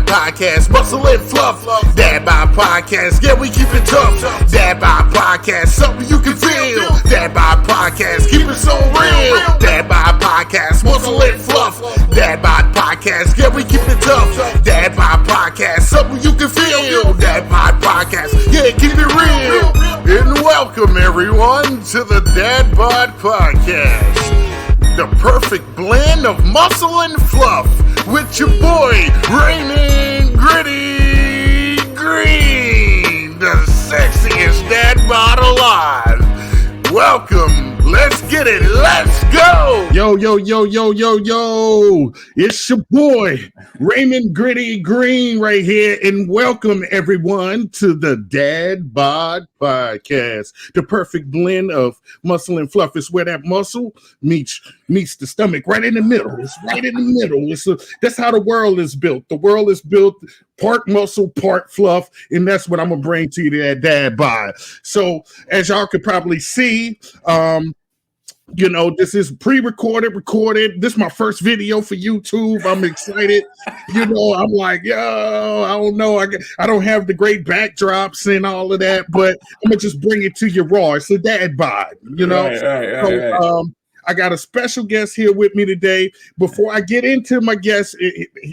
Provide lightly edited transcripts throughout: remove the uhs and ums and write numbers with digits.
Podcast, muscle and fluff. Dad Bod Podcast, yeah, we keep it tough. Dad Bod Podcast, something you can feel. Dad Bod Podcast, keep it so real. Dad Bod Podcast, muscle and fluff. Dad Bod Podcast, yeah, we keep it tough. Dad Bod Podcast, something you can feel. Dad Bod Podcast, yeah, keep it real. And welcome everyone to the Dad Bod Podcast, the perfect blend of muscle and fluff with your boy Raymond Gritty Green, the sexiest dad bod alive. Welcome. Let's get it. Let's go. Yo. It's your boy, Raymond Gritty Green right here. And welcome everyone to the Dad Bod Podcast. The perfect blend of muscle and fluff. It's where that muscle meets the stomach, right in the middle. It's right in the middle. That's how the world is built. The world is built part muscle, part fluff. And that's what I'm going to bring to you, that Dad Bod. So as y'all could probably see, this is recorded. This is my first video for YouTube. I'm excited. I'm like, I don't know. I don't have the great backdrops and all of that, but I'm going to just bring it to you raw. It's a Dad Bod, Right. I got a special guest here with me today. Before I get into my guest,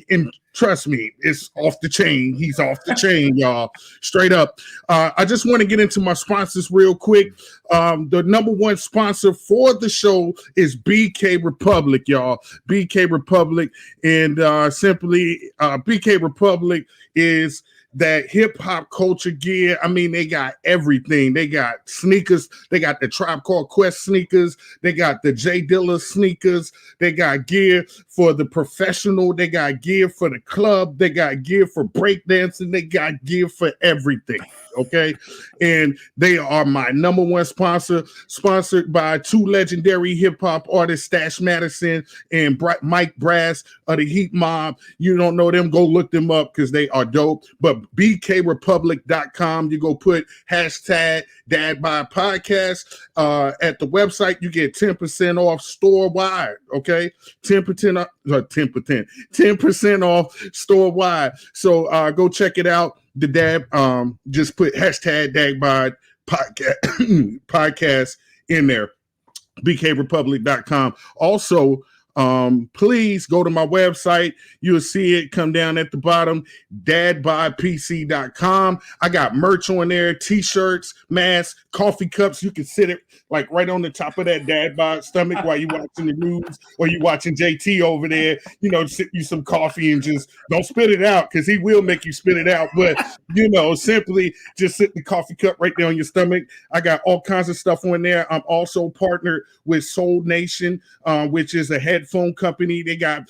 and trust me, it's off the chain. He's off the chain, y'all. Straight up. I just want to get into my sponsors real quick. The number one sponsor for the show is BK Republic, y'all. BK Republic, and simply BK Republic is that hip hop culture gear. I mean, they got everything. They got sneakers. They got the Tribe Called Quest sneakers. They got the J Dilla sneakers. They got gear for the professional. They got gear for the club. They got gear for breakdancing. They got gear for everything. Okay. And they are my number one sponsor, sponsored by two legendary hip hop artists, Stash Madison and Mike Brass of the Heat Mob. You don't know them, go look them up because they are dope. But bkrepublic.com, you go put hashtag Dad Bod Podcast at the website, you get 10% off store wide. Okay. 10% off store wide. So go check it out. The Dad, just put hashtag Dad Bod podcast in there, bkrepublic.com. Also, please go to my website. You'll see it come down at the bottom, dadbodpc.com. I got merch on there, t-shirts, masks, coffee cups. You can sit it like right on the top of that Dad Bod stomach while you're watching the news or you watching JT over there, sip you some coffee and just don't spit it out because he will make you spit it out. But, simply just sit the coffee cup right there on your stomach. I got all kinds of stuff on there. I'm also partnered with Soul Nation, which is a headphone company. You got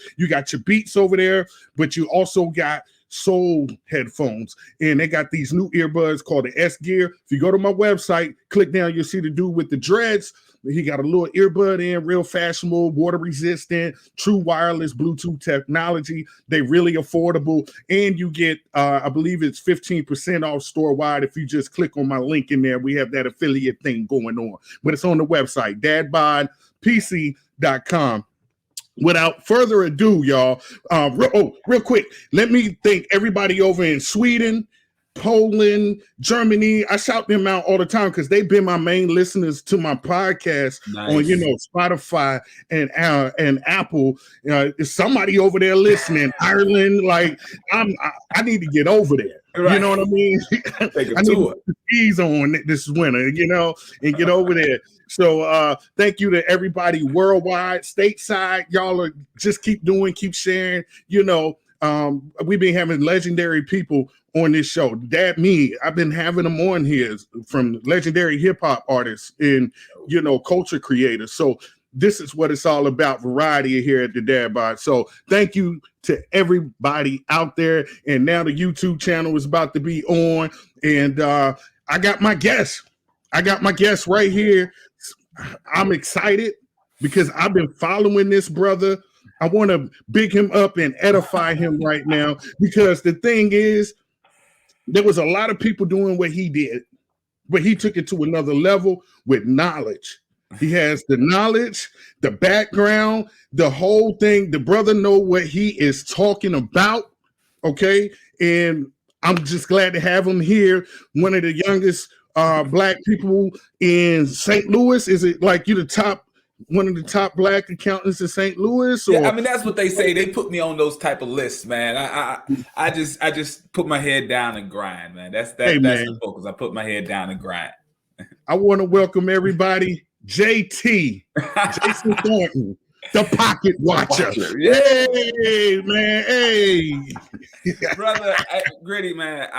your Beats over there, but you also got Soul headphones, and they got these new earbuds called the S Gear. If you go to my website, click down, you'll see the dude with the dreads. He got a little earbud in, real fashionable, water resistant, true wireless Bluetooth technology. They really affordable, and you get, I believe it's 15% off store wide if you just click on my link in there. We have that affiliate thing going on, but it's on the website, dadbodpc.com. Without further ado, y'all, real quick, let me thank everybody over in Sweden, Poland, Germany. I shout them out all the time because they've been my main listeners to my podcast on, Spotify and Apple. Is somebody over there listening? Ireland, like I need to get over there. Right. You know what I mean? I need to put the skis on this winter, and get over there. So thank you to everybody worldwide, stateside. Y'all are just keep sharing. We've been having legendary people on this show. I've been having them on here from legendary hip hop artists and culture creators. So this is what it's all about, variety here at the Dad Bod. So thank you to everybody out there. And now the YouTube channel is about to be on. And I got my guest. Right here. I'm excited because I've been following this brother. I want to big him up and edify him right now because the thing is, there was a lot of people doing what he did, but he took it to another level with knowledge. He has the knowledge, the background, the whole thing. The brother know what he is talking about. Okay. And I'm just glad to have him here. One of the youngest Black people in St. Louis. Is it like you one of the top Black accountants in St. Louis? Or? Yeah, I mean, that's what they say. They put me on those type of lists, man. I just put my head down and grind, man. That's the focus. I put my head down and grind. I want to welcome everybody, JT, Jason Thornton, the Pocket Watcher. Yeah. Hey, man. Hey. Brother, Gritty, man.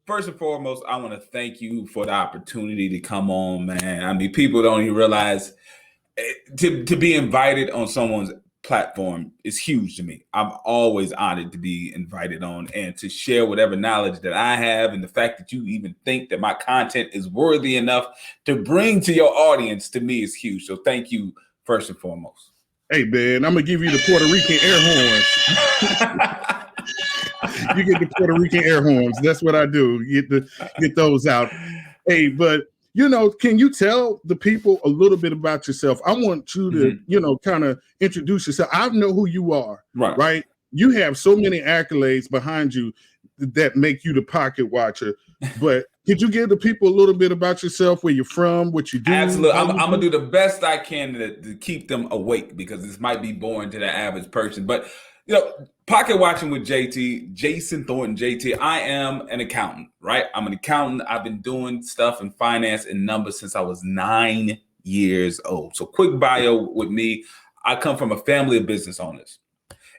First and foremost, I want to thank you for the opportunity to come on, man. I mean, people don't even realize to be invited on someone's platform is huge to me. I'm always honored to be invited on and to share whatever knowledge that I have, and the fact that you even think that my content is worthy enough to bring to your audience, to me, is huge. So thank you first and foremost. Hey, man, I'm gonna give you the Puerto Rican air horns. You get the Puerto Rican air horns. That's what I do. Get those out. Hey, but can you tell the people a little bit about yourself? I want you to, kind of introduce yourself. I know who you are, right? You have so many accolades behind you that make you the Pocket Watcher. But could you give the people a little bit about yourself, where you're from, what you do? Absolutely. I'm going to do the best I can to keep them awake, because this might be boring to the average person. But, Pocket Watching with JT, Jason Thornton, JT. I am an accountant, right? I'm an accountant. I've been doing stuff in finance and numbers since I was 9 years old. So quick bio with me. I come from a family of business owners.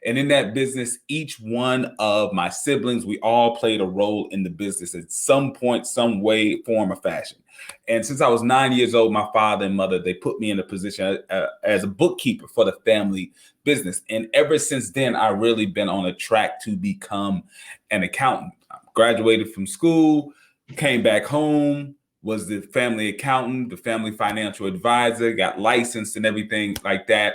And in that business, each one of my siblings, we all played a role in the business at some point, some way, form, or fashion. And since I was 9 years old, my father and mother, they put me in a position as a bookkeeper for the family business. And ever since then, I've really been on a track to become an accountant. I graduated from school, came back home, was the family accountant, the family financial advisor, got licensed and everything like that.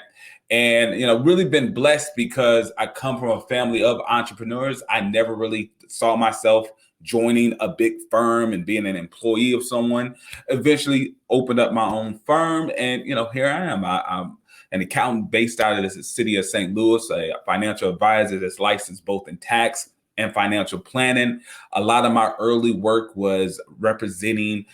And, really been blessed because I come from a family of entrepreneurs. I never really saw myself joining a big firm and being an employee of someone. Eventually opened up my own firm. And, here I am. I'm an accountant based out of the city of St. Louis, a financial advisor that's licensed both in tax and financial planning. A lot of my early work was representing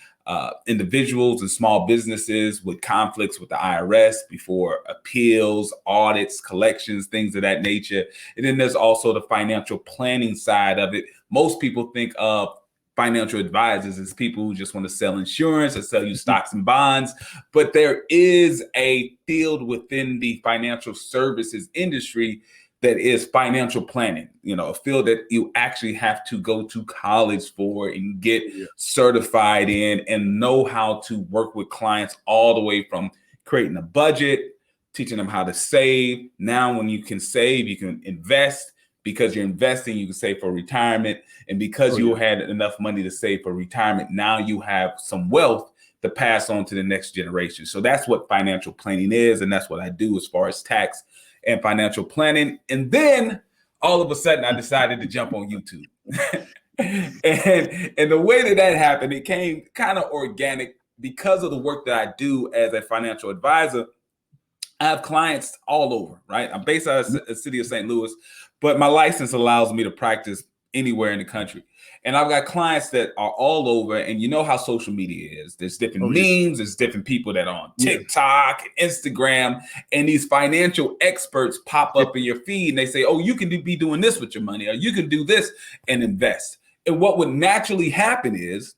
individuals and small businesses with conflicts with the IRS before appeals, audits, collections, things of that nature. And then there's also the financial planning side of it. Most people think of financial advisors as people who just want to sell insurance or sell you stocks and bonds. But there is a field within the financial services industry that is financial planning, a field that you actually have to go to college for and get certified in and know how to work with clients, all the way from creating a budget, teaching them how to save. Now, when you can save, you can invest. Because you're investing, you can save for retirement. And because you had enough money to save for retirement, now you have some wealth to pass on to the next generation. So that's what financial planning is. And that's what I do as far as tax and financial planning. And then all of a sudden I decided to jump on YouTube. and the way that happened, it came kind of organic because of the work that I do as a financial advisor. I have clients all over, right? I'm based out of the city of St. Louis, but my license allows me to practice anywhere in the country. And I've got clients that are all over, and you know how social media is. There's different memes, there's different people that are on TikTok, Instagram, and these financial experts pop up in your feed and they say, oh, you can be doing this with your money, or you can do this and invest. And what would naturally happen is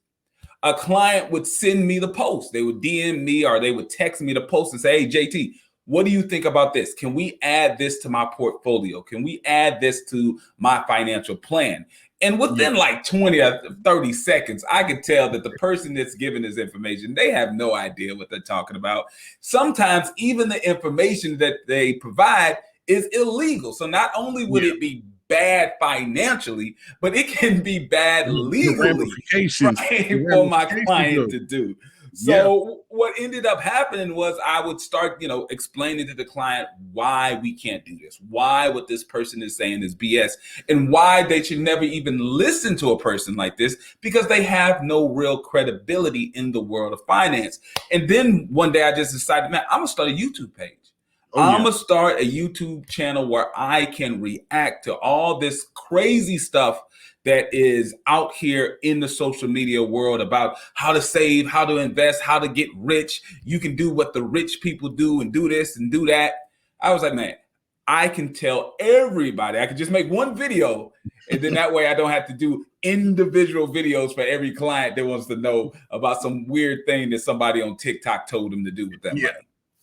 a client would send me the post. They would DM me or they would text me the post and say, hey, JT, what do you think about this? Can we add this to my portfolio? Can we add this to my financial plan? And within like 20 or 30 seconds, I could tell that the person that's giving this information, they have no idea what they're talking about. Sometimes even the information that they provide is illegal. So not only would it be bad financially, but it can be bad legally for my client to do. So what ended up happening was I would start, explaining to the client why we can't do this, why what this person is saying is BS, and why they should never even listen to a person like this, because they have no real credibility in the world of finance. And then one day I just decided, man, I'm gonna start a YouTube page. I'm gonna start a YouTube channel where I can react to all this crazy stuff that is out here in the social media world about how to save, how to invest, how to get rich. You can do what the rich people do and do this and do that. I was like, man, I can tell everybody. I can just make one video, and then that way I don't have to do individual videos for every client that wants to know about some weird thing that somebody on TikTok told them to do with that money.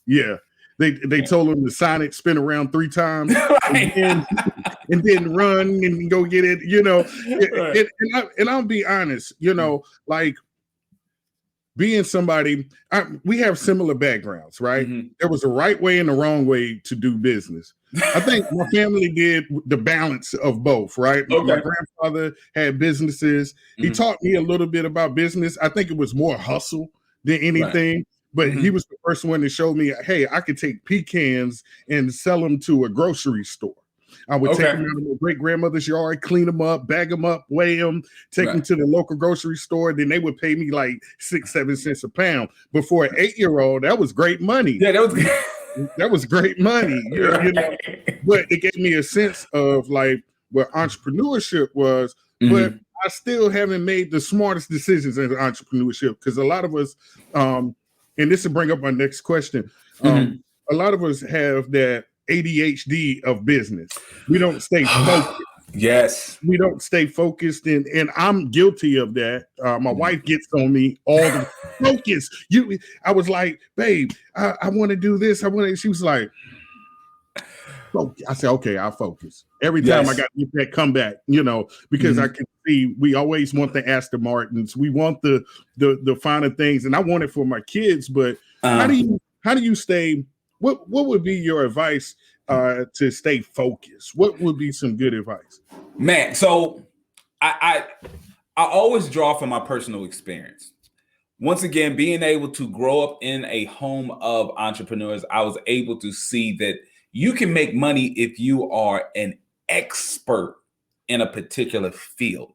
Yeah. They told him to sign it, spin around 3 times, Right. and then run and go get it, you know. Right. And I'll be honest, you know, like being somebody, we have similar backgrounds, right? Mm-hmm. There was a right way and the wrong way to do business. I think my family did the balance of both, right? Okay. My grandfather had businesses. Mm-hmm. He taught me a little bit about business. I think it was more hustle than anything. Right. But he was the first one to show me, hey, I could take pecans and sell them to a grocery store. I would take them out of my great-grandmother's yard, clean them up, bag them up, weigh them, take them to the local grocery store. Then they would pay me like 6-7 cents a pound. But for an 8-year-old, that was great money. Yeah, that was great money. You know? But it gave me a sense of like what entrepreneurship was. Mm-hmm. But I still haven't made the smartest decisions in entrepreneurship because a lot of us and this will bring up my next question. A lot of us have that ADHD of business. We don't stay focused. Yes. We don't stay focused. And I'm guilty of that. My wife gets on me all the focus. I was like, babe, I want to do this. She was like, focus. I said, okay, I'll focus. Every time I got to get that comeback, you know, because I can see we always want the Aston Martins. We want the finer things, and I want it for my kids. But how do you stay? What would be your advice to stay focused? What would be some good advice? Man, so I always draw from my personal experience. Once again, being able to grow up in a home of entrepreneurs, I was able to see that you can make money if you are an expert in a particular field,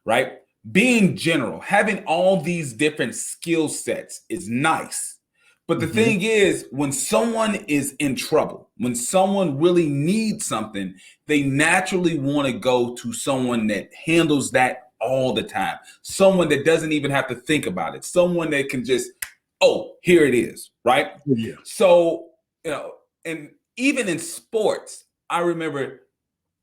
right? Being general, having all these different skill sets is nice. But the thing is, when someone is in trouble, when someone really needs something, they naturally want to go to someone that handles that all the time. Someone that doesn't even have to think about it. Someone that can just, oh, here it is, right? Yeah. So, you know, and even in sports, I remember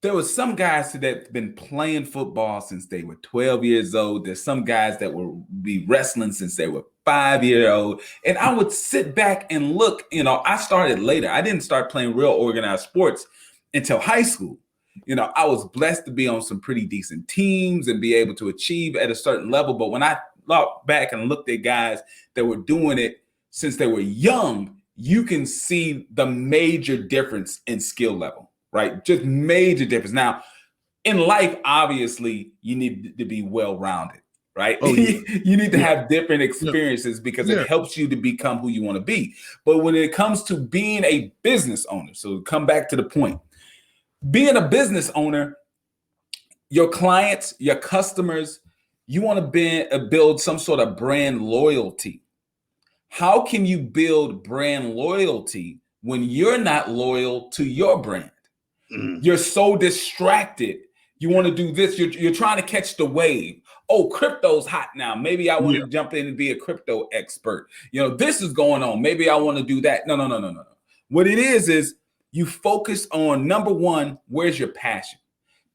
there was some guys that been playing football since they were 12 years old. There's some guys that will be wrestling since they were 5 years old. And I would sit back and look, you know, I started later. I didn't start playing real organized sports until high school. You know, I was blessed to be on some pretty decent teams and be able to achieve at a certain level. But when I looked back and looked at guys that were doing it since they were young, you can see the major difference in skill level, right? Just major difference. Now, in life, obviously, you need to be well-rounded, right? Oh, yeah. You need to have different experiences because it helps you to become who you want to be. But when it comes to being a business owner, so come back to the point, being a business owner, your clients, your customers, you want to build some sort of brand loyalty. How can you build brand loyalty when you're not loyal to your brand? You're so distracted. You want to do this. You're trying to catch the wave. Oh, crypto's hot now. Maybe I want to jump in and be a crypto expert. You know, this is going on. Maybe I want to do that. No. What it is you focus on, number one, where's your passion?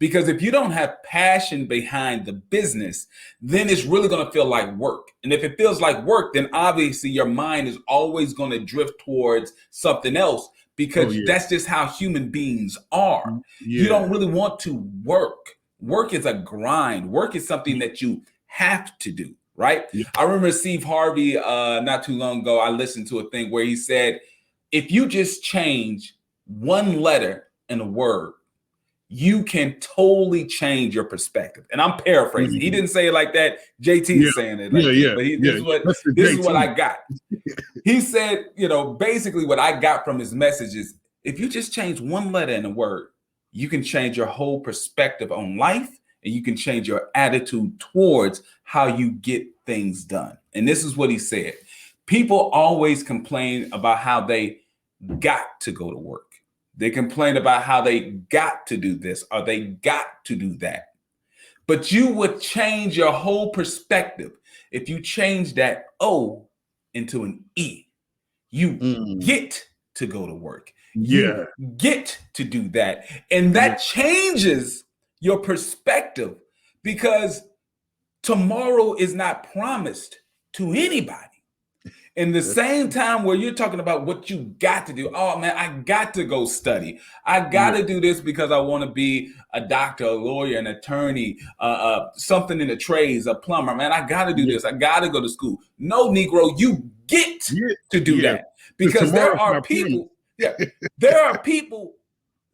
Because if you don't have passion behind the business, then it's really going to feel like work. And if it feels like work, then obviously your mind is always going to drift towards something else because that's just how human beings are. Yeah. You don't really want to work. Work is a grind. Work is something that you have to do, right? Yeah. I remember Steve Harvey not too long ago, I listened to a thing where he said, if you just change one letter in a word, you can totally change your perspective. And I'm paraphrasing. He didn't say it like that. JT is saying it. Like But this is what I got. He said, you know, basically what I got from his message is if you just change one letter in a word, you can change your whole perspective on life and you can change your attitude towards how you get things done. And this is what he said. People always complain about how they got to go to work. They complain about how they got to do this or they got to do that. But you would change your whole perspective if you change that O into an E. You get to go to work. You get to do that. And that changes your perspective, because tomorrow is not promised to anybody. In the same time where you're talking about what you got to do. Oh man, I got to go study. I got to do this because I want to be a doctor, a lawyer, an attorney, something in the trades, a plumber. Man, I got to do this. I got to go to school. No, Negro, you get to do that, because there are people. There are people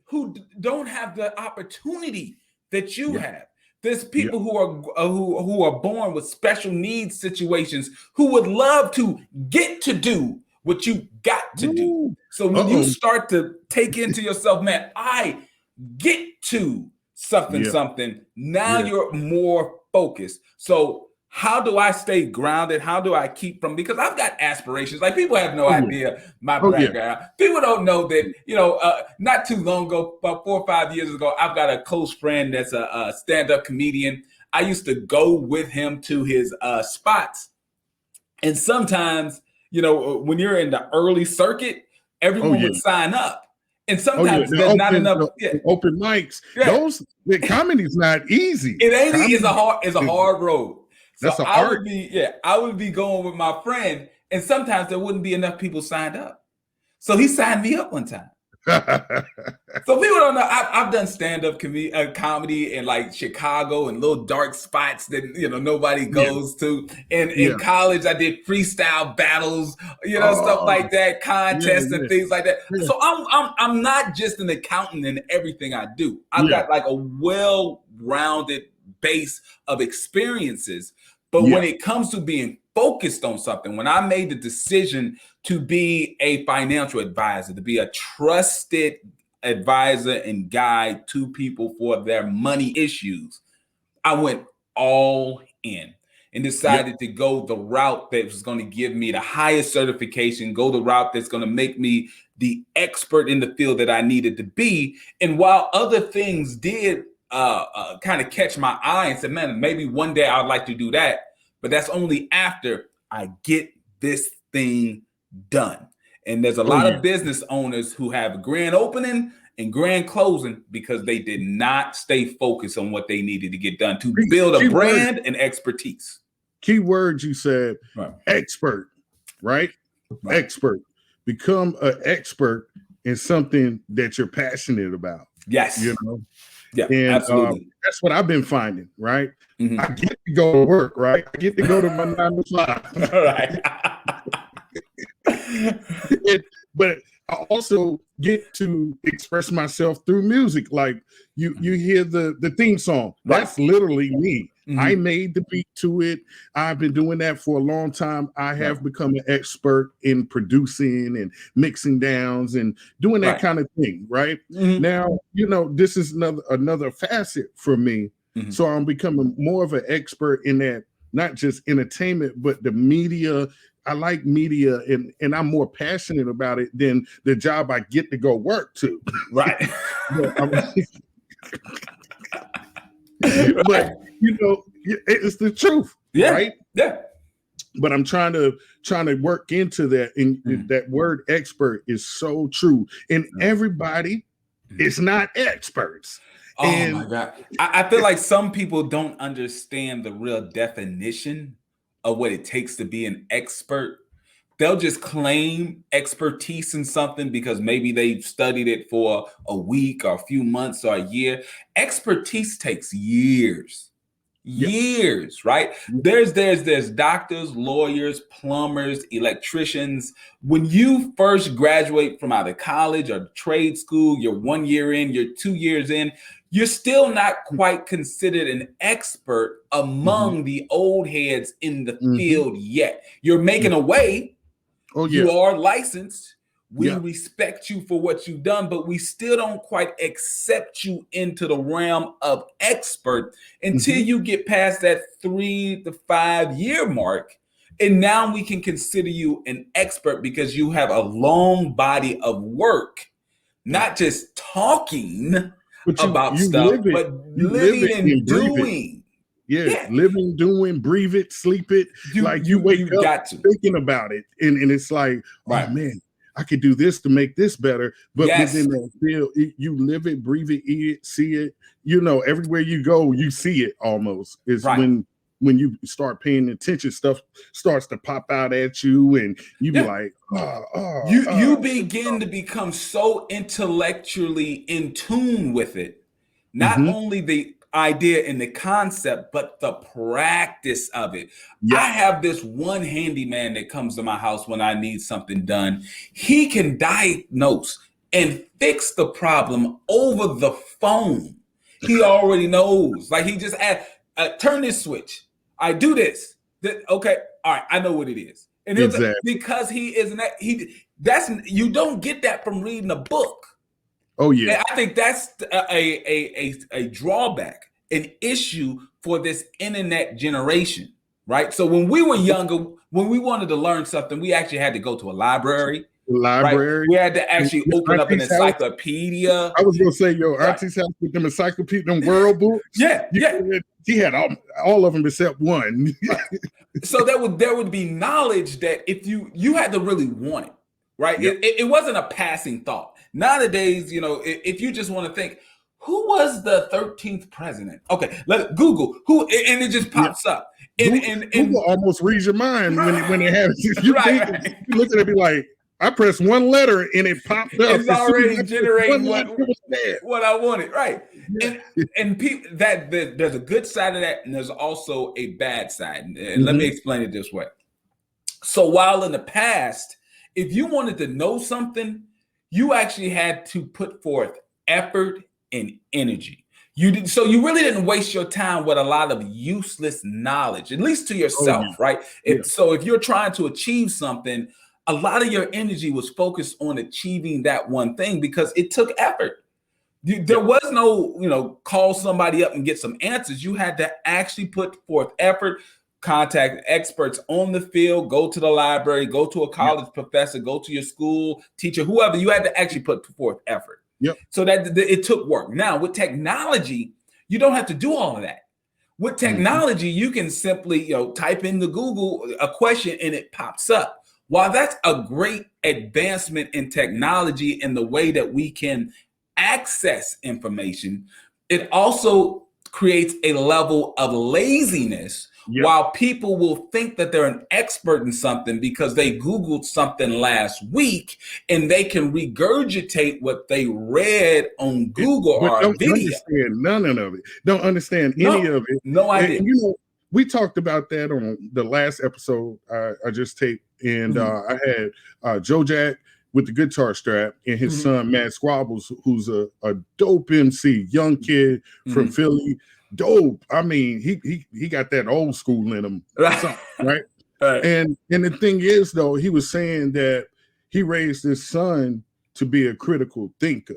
who don't have the opportunity that you have. There's people who are born with special needs situations who would love to get to do what you got to do. So when you start to take into yourself, man, I get to something, now you're more focused. So how do I stay grounded? How do I keep from, because I've got aspirations. Like, people have no idea my background. People don't know that, not too long ago, about 4 or 5 years ago, I've got a close friend that's a stand-up comedian. I used to go with him to his spots. And sometimes, when you're in the early circuit, everyone would sign up. And sometimes there's not enough open mics. The comedy's not easy. It ain't easy. It's a hard road. So I would be going with my friend, and sometimes there wouldn't be enough people signed up. So he signed me up one time. So people don't know, I've done stand-up comedy in like Chicago and little dark spots that nobody goes to. And in college, I did freestyle battles, stuff like that, contests and things like that. So I'm not just an accountant in everything I do. I've got like a well-rounded base of experiences. But when it comes to being focused on something, when I made the decision to be a financial advisor, to be a trusted advisor and guide to people for their money issues, I went all in and decided to go the route that was going to give me the highest certification, go the route that's going to make me the expert in the field that I needed to be. And while other things did kind of catch my eye and said, man, maybe one day I'd like to do that. But that's only after I get this thing done. And there's a lot of business owners who have grand opening and grand closing because they did not stay focused on what they needed to get done to build a brand and expertise. Key words you said, expert, right? Expert. Become an expert in something that you're passionate about. Yes. Yeah, and absolutely. That's what I've been finding, right? I get to go to work, right? I get to go to my 9 to 5. But I also get to express myself through music. Like you hear the theme song. That's literally me. I made the beat to it. I've been doing that for a long time. I have become an expert in producing and mixing downs and doing that kind of thing, right? Now, this is another facet for me. So I'm becoming more of an expert in that, not just entertainment, but the media. I like media, and I'm more passionate about it than the job I get to go work to. Right. But it's the truth, right? Yeah. But I'm trying to work into that, and that word expert is so true. And everybody is not experts. Oh my God. I feel like some people don't understand the real definition of what it takes to be an expert. They'll just claim expertise in something because maybe they've studied it for a week or a few months or a year. Expertise takes years, right? There's doctors, lawyers, plumbers, electricians. When you first graduate from either college or trade school, you're 1 year in, you're 2 years in, you're still not quite considered an expert among the old heads in the field yet. You're making a way. You are licensed. We respect you for what you've done, but we still don't quite accept you into the realm of expert until you get past that 3 to 5 year mark. And now we can consider you an expert because you have a long body of work, not just talking about stuff, but living and doing. Yeah, living, doing, breathe it, sleep it. You wake up thinking about it, and it's like, oh man, I could do this to make this better. But within that field, you live it, breathe it, eat it, see it. Everywhere you go, you see it almost. It's when you start paying attention, stuff starts to pop out at you, and you be like, you begin to become so intellectually in tune with it. Not only the idea and the concept, but the practice of it. I have this one handyman that comes to my house when I need something done. He can diagnose and fix the problem over the phone. He already knows. Like, he just turn this switch. I do this. Okay, all right, I know what it is. And because he isn't you don't get that from reading a book. Oh yeah. And I think that's a drawback, an issue for this internet generation, right? So when we were younger, when we wanted to learn something, we actually had to go to a library. Right? We had to actually open up an encyclopedia. I was gonna say, auntie's house with them encyclopedia, them world books. He had all of them except one. So there would be knowledge that if you had to really want it, right? It wasn't a passing thought. Nowadays, if you just want to think, who was the 13th president? Okay, Google who, and it just pops up. And Google almost reads your mind when it happens. You look at it, be like, I pressed one letter and it popped up. It's already generating what I wanted, right? And people there's a good side of that, and there's also a bad side. And let me explain it this way. So while in the past, if you wanted to know something, you actually had to put forth effort and energy. You really didn't waste your time with a lot of useless knowledge, at least to yourself, right? So if you're trying to achieve something, a lot of your energy was focused on achieving that one thing because it took effort. There was no, call somebody up and get some answers. You had to actually put forth effort, contact experts on the field, go to the library, go to a college professor, go to your school teacher, whoever. You had to actually put forth effort. So that it took work. Now with technology, you don't have to do all of that. With technology, you can simply type into Google a question and it pops up. While that's a great advancement in technology and the way that we can access information, it also creates a level of laziness. While people will think that they're an expert in something because they Googled something last week and they can regurgitate what they read on Google or don't video. Understand none of it. Don't understand any of it. No idea. And, we talked about that on the last episode I just taped, and I had Joe Jack with the guitar strap and his son Matt Squabbles, who's a dope MC, young kid from Philly. Dope. I mean, he got that old school in him, right? And the thing is, though, he was saying that he raised his son to be a critical thinker.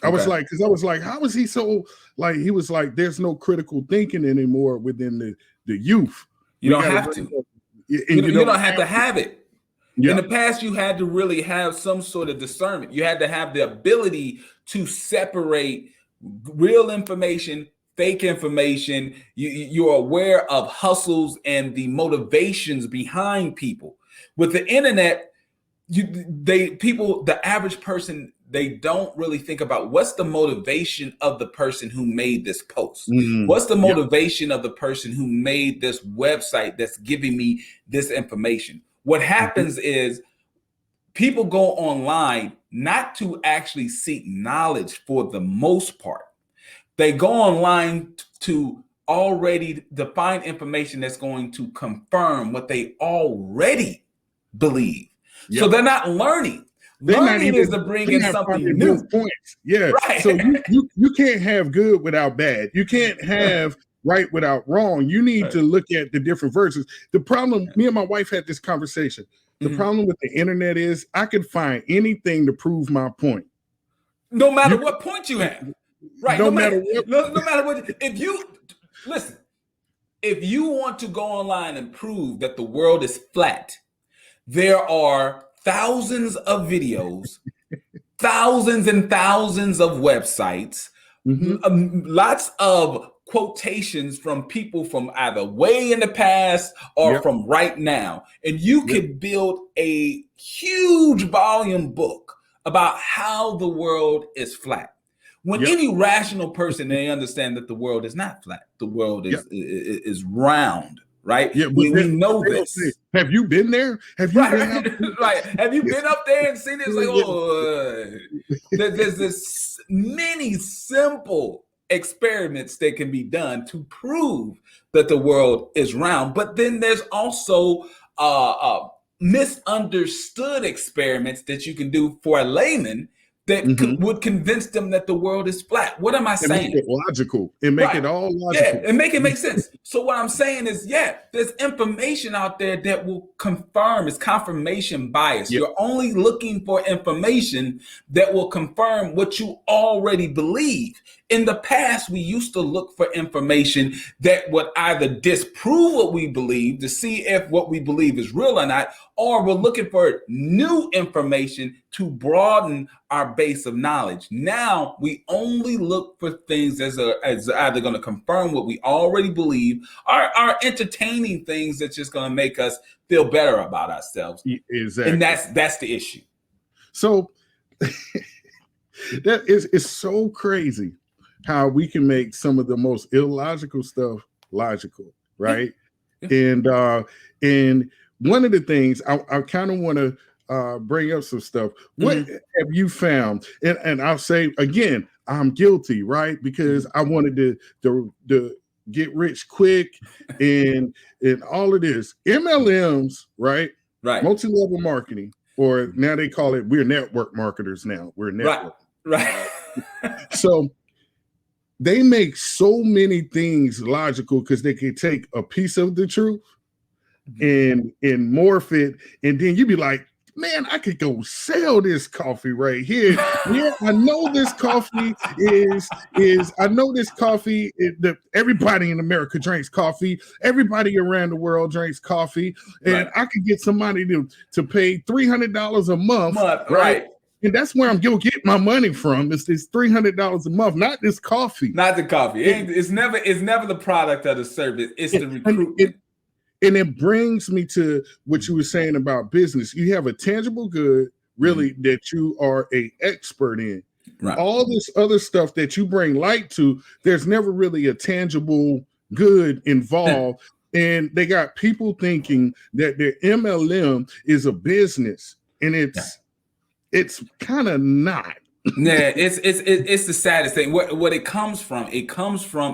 I was like, how is he so like? He was like, there's no critical thinking anymore within the youth. You don't have to. You don't have to have it. In the past, you had to really have some sort of discernment. You had to have the ability to separate real information, fake information. You're aware of hustles and the motivations behind people. With the internet, the average person, they don't really think about what's the motivation of the person who made this post. What's the motivation of the person who made this website that's giving me this information? What happens is people go online not to actually seek knowledge for the most part. They go online to already define information that's going to confirm what they already believe. So they're not learning. Learning is to bring in something new. Points. Right. So you can't have good without bad. You can't have right without wrong. You need to look at the different versions. The problem, me and my wife had this conversation. The problem with the internet is I could find anything to prove my point. No matter what point you have. Right. No matter what. No matter what. If you listen, if you want to go online and prove that the world is flat, there are thousands of videos, thousands and thousands of websites, lots of quotations from people from either way in the past or from right now. And you could build a huge volume book about how the world is flat. When any rational person, they understand that the world is not flat. The world is round, right? Yeah, we know this. Say, have you been there? Have you been right? Have you been up there and seen it? It's like, there's this many simple experiments that can be done to prove that the world is round. But then there's also misunderstood experiments that you can do for a layman that would convince them that the world is flat. What am I saying? Make it logical and make it all logical. Yeah, and make it make sense. So what I'm saying is, there's information out there that will confirm. It's confirmation bias. You're only looking for information that will confirm what you already believe. In the past, we used to look for information that would either disprove what we believe to see if what we believe is real or not, or we're looking for new information to broaden our base of knowledge. Now, we only look for things as either going to confirm what we already believe or are entertaining things that's just going to make us feel better about ourselves. Exactly. And that's the issue. So it's so crazy how we can make some of the most illogical stuff logical, right? And one of the things I kind of want to bring up some stuff. What have you found? And I'll say again, I'm guilty, right? Because I wanted to get rich quick and all of this. MLMs, right? Right. Multi-level marketing, or now they call it, we're network marketers now. We're network. Right. So they make so many things logical because they can take a piece of the truth and morph it, and then you be like, man, I could go sell this coffee right here. Yeah, I know this coffee everybody in America drinks coffee. Everybody around the world drinks coffee. And I could get somebody to pay $300 a month. Right. And that's where I'm going to get my money from. It's this $300 a month, not this coffee. Not the coffee. It's never the product of the service. It's the recruitment. And it brings me to what you were saying about business. You have a tangible good, really, that you are an expert in. Right. All this other stuff that you bring light to, there's never really a tangible good involved. And they got people thinking that their MLM is a business, and it's kind of not. Yeah, it's the saddest thing. What it comes from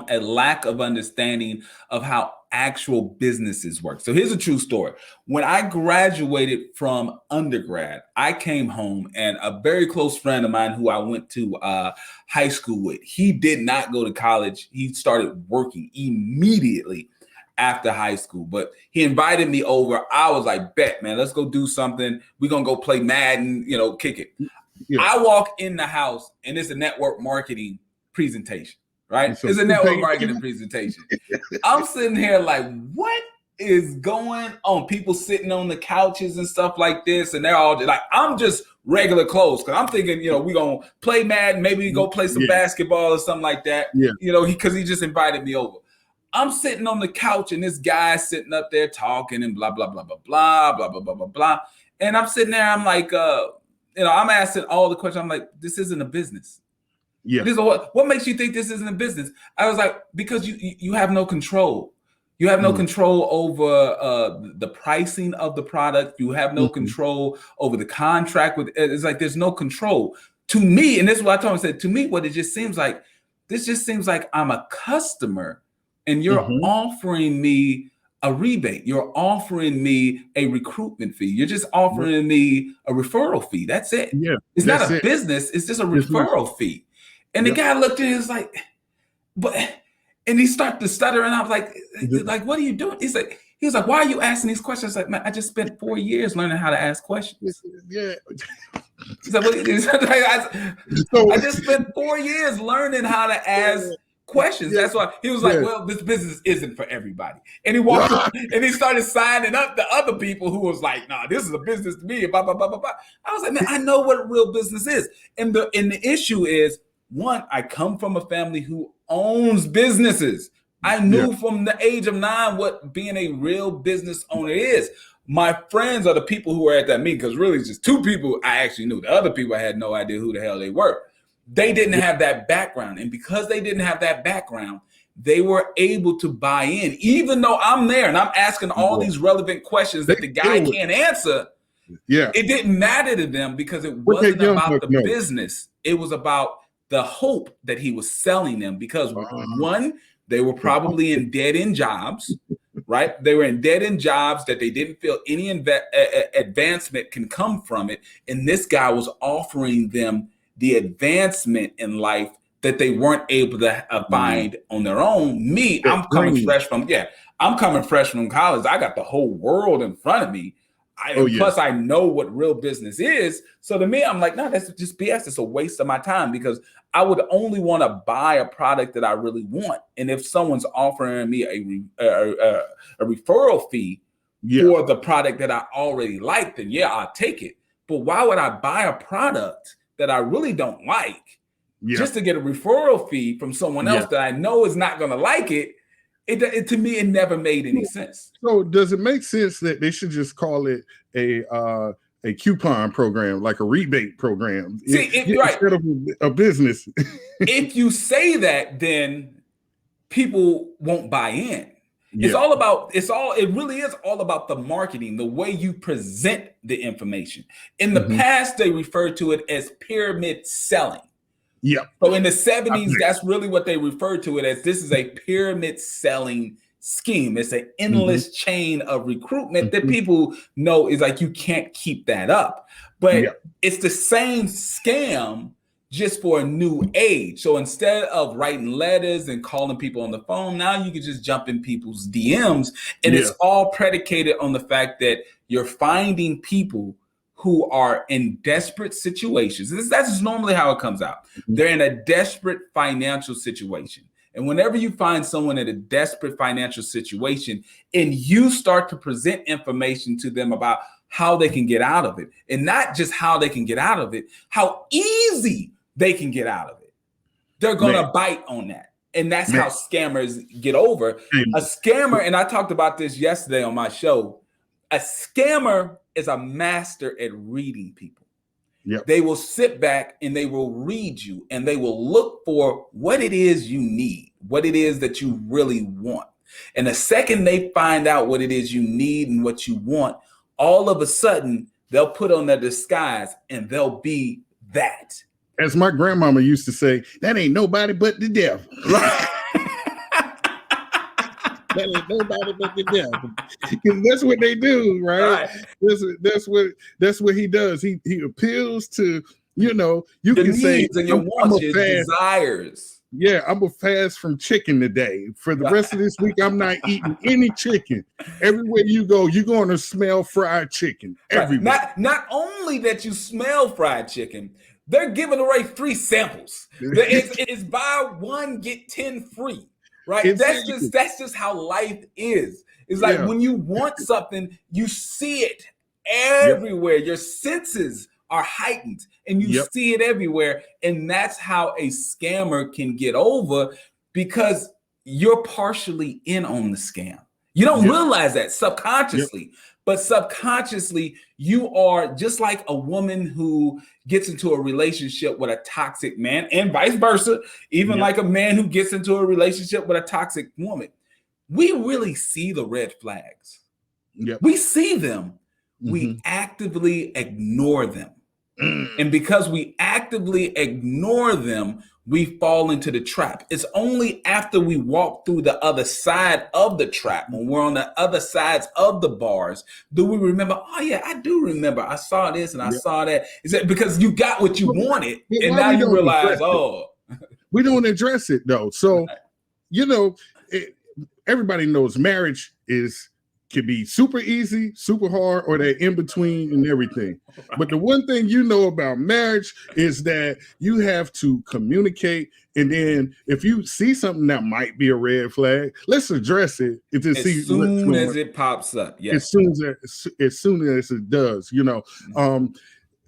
a lack of understanding of how actual businesses work. So here's a true story. When I graduated from undergrad, I came home, and a very close friend of mine who I went to high school with, he did not go to college. He started working immediately after high school, but he invited me over. I was like, bet, man, let's go do something. We're going to go play Madden, kick it. Yeah. I walk in the house, and it's a network marketing presentation, right? It's a network marketing presentation. I'm sitting here like, what is going on? People sitting on the couches and stuff like this, and they're all like, I'm just regular clothes, because I'm thinking, we're going to play Madden, maybe we go play some basketball or something like that, because he just invited me over. I'm sitting on the couch, and this guy sitting up there talking and blah, blah, blah, blah, blah, blah, blah, blah, blah, blah. And I'm sitting there, I'm like, I'm asking all the questions. I'm like, this isn't a business. Yeah. What makes you think this isn't a business? I was like, because you have no control. You have no control over the pricing of the product. You have no control over the contract with. It's like there's no control. To me, and this is what I told him. I said, to me, what it just seems like, this just seems like I'm a customer, and you're offering me a rebate. You're offering me a recruitment fee. You're just offering me a referral fee. That's it. Yeah, it's not a business. It's just a referral fee. And the guy looked at it, was like, but, and he started to stutter, and I was like, what are you doing? He was like, why are you asking these questions? Like, man, I just spent 4 years learning how to ask questions. Yeah. He's like, I just spent 4 years learning how to ask questions. That's why he was like, well, this business isn't for everybody. And he walked up and he started signing up the other people who was like, nah, this is a business to me. Blah, blah, blah, blah, blah. I was like, man, I know what real business is. And the issue is, one, I come from a family who owns businesses. I knew from the age of 9 what being a real business owner is. My friends are the people who were at that meeting, because really it's just 2 people I actually knew. The other people I had no idea who the hell they were. They didn't have that background. And because they didn't have that background, they were able to buy in, even though I'm there and I'm asking all these relevant questions that the guy can't answer. Yeah, it didn't matter to them because it wasn't about the business. It was about the hope that he was selling them, because one, they were probably in dead-end jobs, right? They were in dead-end jobs that they didn't feel any advancement can come from it. And this guy was offering them the advancement in life that they weren't able to find on their own. Me, I'm coming fresh from college. I got the whole world in front of me. Plus, I know what real business is. So to me, I'm like, no, that's just BS. It's a waste of my time, because I would only want to buy a product that I really want. And if someone's offering me a referral fee for the product that I already like, then I'll take it. But why would I buy a product that I really don't like just to get a referral fee from someone else that I know is not going to like it? To me, it never made any sense. So does it make sense that they should just call it a coupon program, like a rebate program, instead of a business? If you say that, then people won't buy in. It really is all about the marketing, the way you present the information. In the past, they referred to it as pyramid selling. Yeah. So in the 70s, that's really what they referred to it as. This is a pyramid selling scheme. It's an endless chain of recruitment that people know is like, you can't keep that up. But it's the same scam, just for a new age. So instead of writing letters and calling people on the phone, now you can just jump in people's DMs. And it's all predicated on the fact that you're finding people who are in desperate situations. That's just normally how it comes out. They're in a desperate financial situation. And whenever you find someone in a desperate financial situation and you start to present information to them about how they can get out of it, and not just how they can get out of it, how easy they can get out of it, they're going to bite on that. And that's how scammers get over. A scammer, and I talked about this yesterday on my show, a scammer is a master at reading people. They will sit back and they will read you, and they will look for what it is you need, what it is that you really want. And the second they find out what it is you need and what you want, all of a sudden they'll put on their disguise and they'll be that. As my grandmama used to say, that ain't nobody but the devil. Right? That ain't nobody but the devil. Because that's what they do, right? That's what he does. He appeals to, you can say, and your wants, your desires. Yeah, I'm gonna fast from chicken today. For the rest of this week, I'm not eating any chicken. Everywhere you go, you're going to smell fried chicken. Everywhere. Not only that you smell fried chicken, they're giving away free samples. It's buy one, get 10 free. Right. Exactly. That's just how life is. It's like when you want something, you see it everywhere. Your senses are heightened and you see it everywhere. And that's how a scammer can get over, because you're partially in on the scam. You don't realize that subconsciously, but subconsciously you are just like a woman who gets into a relationship with a toxic man, and vice versa, even like a man who gets into a relationship with a toxic woman. We really see the red flags. We see them. We actively ignore them. And because we actively ignore them, we fall into the trap. It's only after we walk through the other side of the trap, when we're on the other sides of the bars, do we remember, oh yeah, I do remember. I saw this and I saw that. Is that because you got what you wanted and now you realize, we don't address it though. So, everybody knows marriage is can be super easy, super hard, or they're in between and everything. But the one thing you know about marriage is that you have to communicate. And then if you see something that might be a red flag, let's address it and to see As soon as it pops up. Yes. As soon as it does,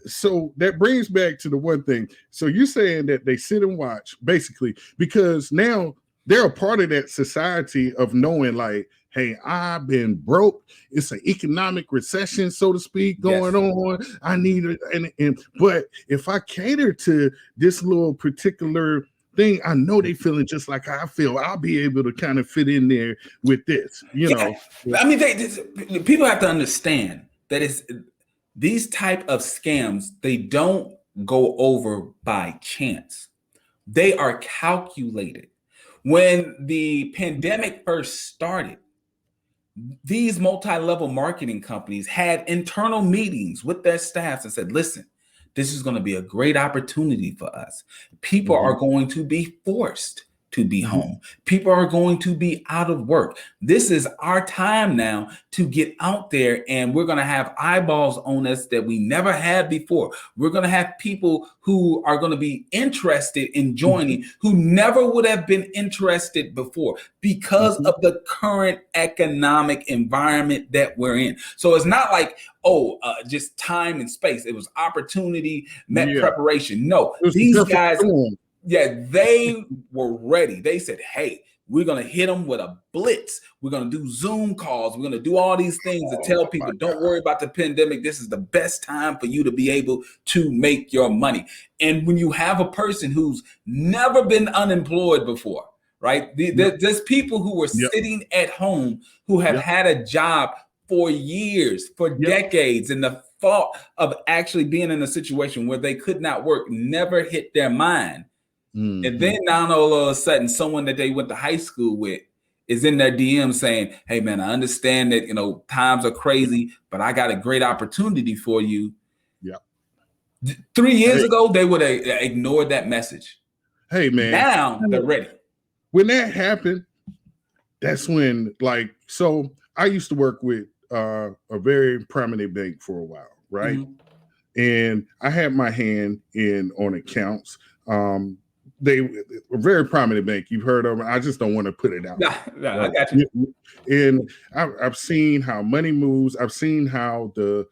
so that brings back to the one thing. So you're saying that they sit and watch basically because now they're a part of that society of knowing like, hey, I've been broke. It's an economic recession, so to speak, going on. I need it. But if I cater to this little particular thing, I know they feeling just like I feel. I'll be able to kind of fit in there with this, know. I mean, people have to understand that these type of scams, they don't go over by chance. They are calculated. When the pandemic first started, these multi-level marketing companies had internal meetings with their staffs and said, listen, this is going to be a great opportunity for us. People are going to be forced to be home. People are going to be out of work. This is our time now to get out there, and we're going to have eyeballs on us that we never had before. We're going to have people who are going to be interested in joining who never would have been interested before because of the current economic environment that we're in. So it's not like, just time and space. It was opportunity met preparation. No, these guys... they were ready. They said, hey, we're going to hit them with a blitz. We're going to do Zoom calls. We're going to do all these things to tell people, don't worry about the pandemic. This is the best time for you to be able to make your money. And when you have a person who's never been unemployed before, right? There's people who were sitting at home who have had a job for years, for decades, and the thought of actually being in a situation where they could not work never hit their mind. And then now all of a sudden, someone that they went to high school with is in their DM saying, hey, man, I understand that, times are crazy, but I got a great opportunity for you. Yeah. 3 years ago, they would have ignored that message. Hey, man. Now they're ready. When that happened, that's when, so I used to work with a very prominent bank for a while, right? And I had my hand on accounts. They a very prominent bank. You've heard of them. I just don't want to put it out. No, I got you. And I've seen how money moves. I've seen how the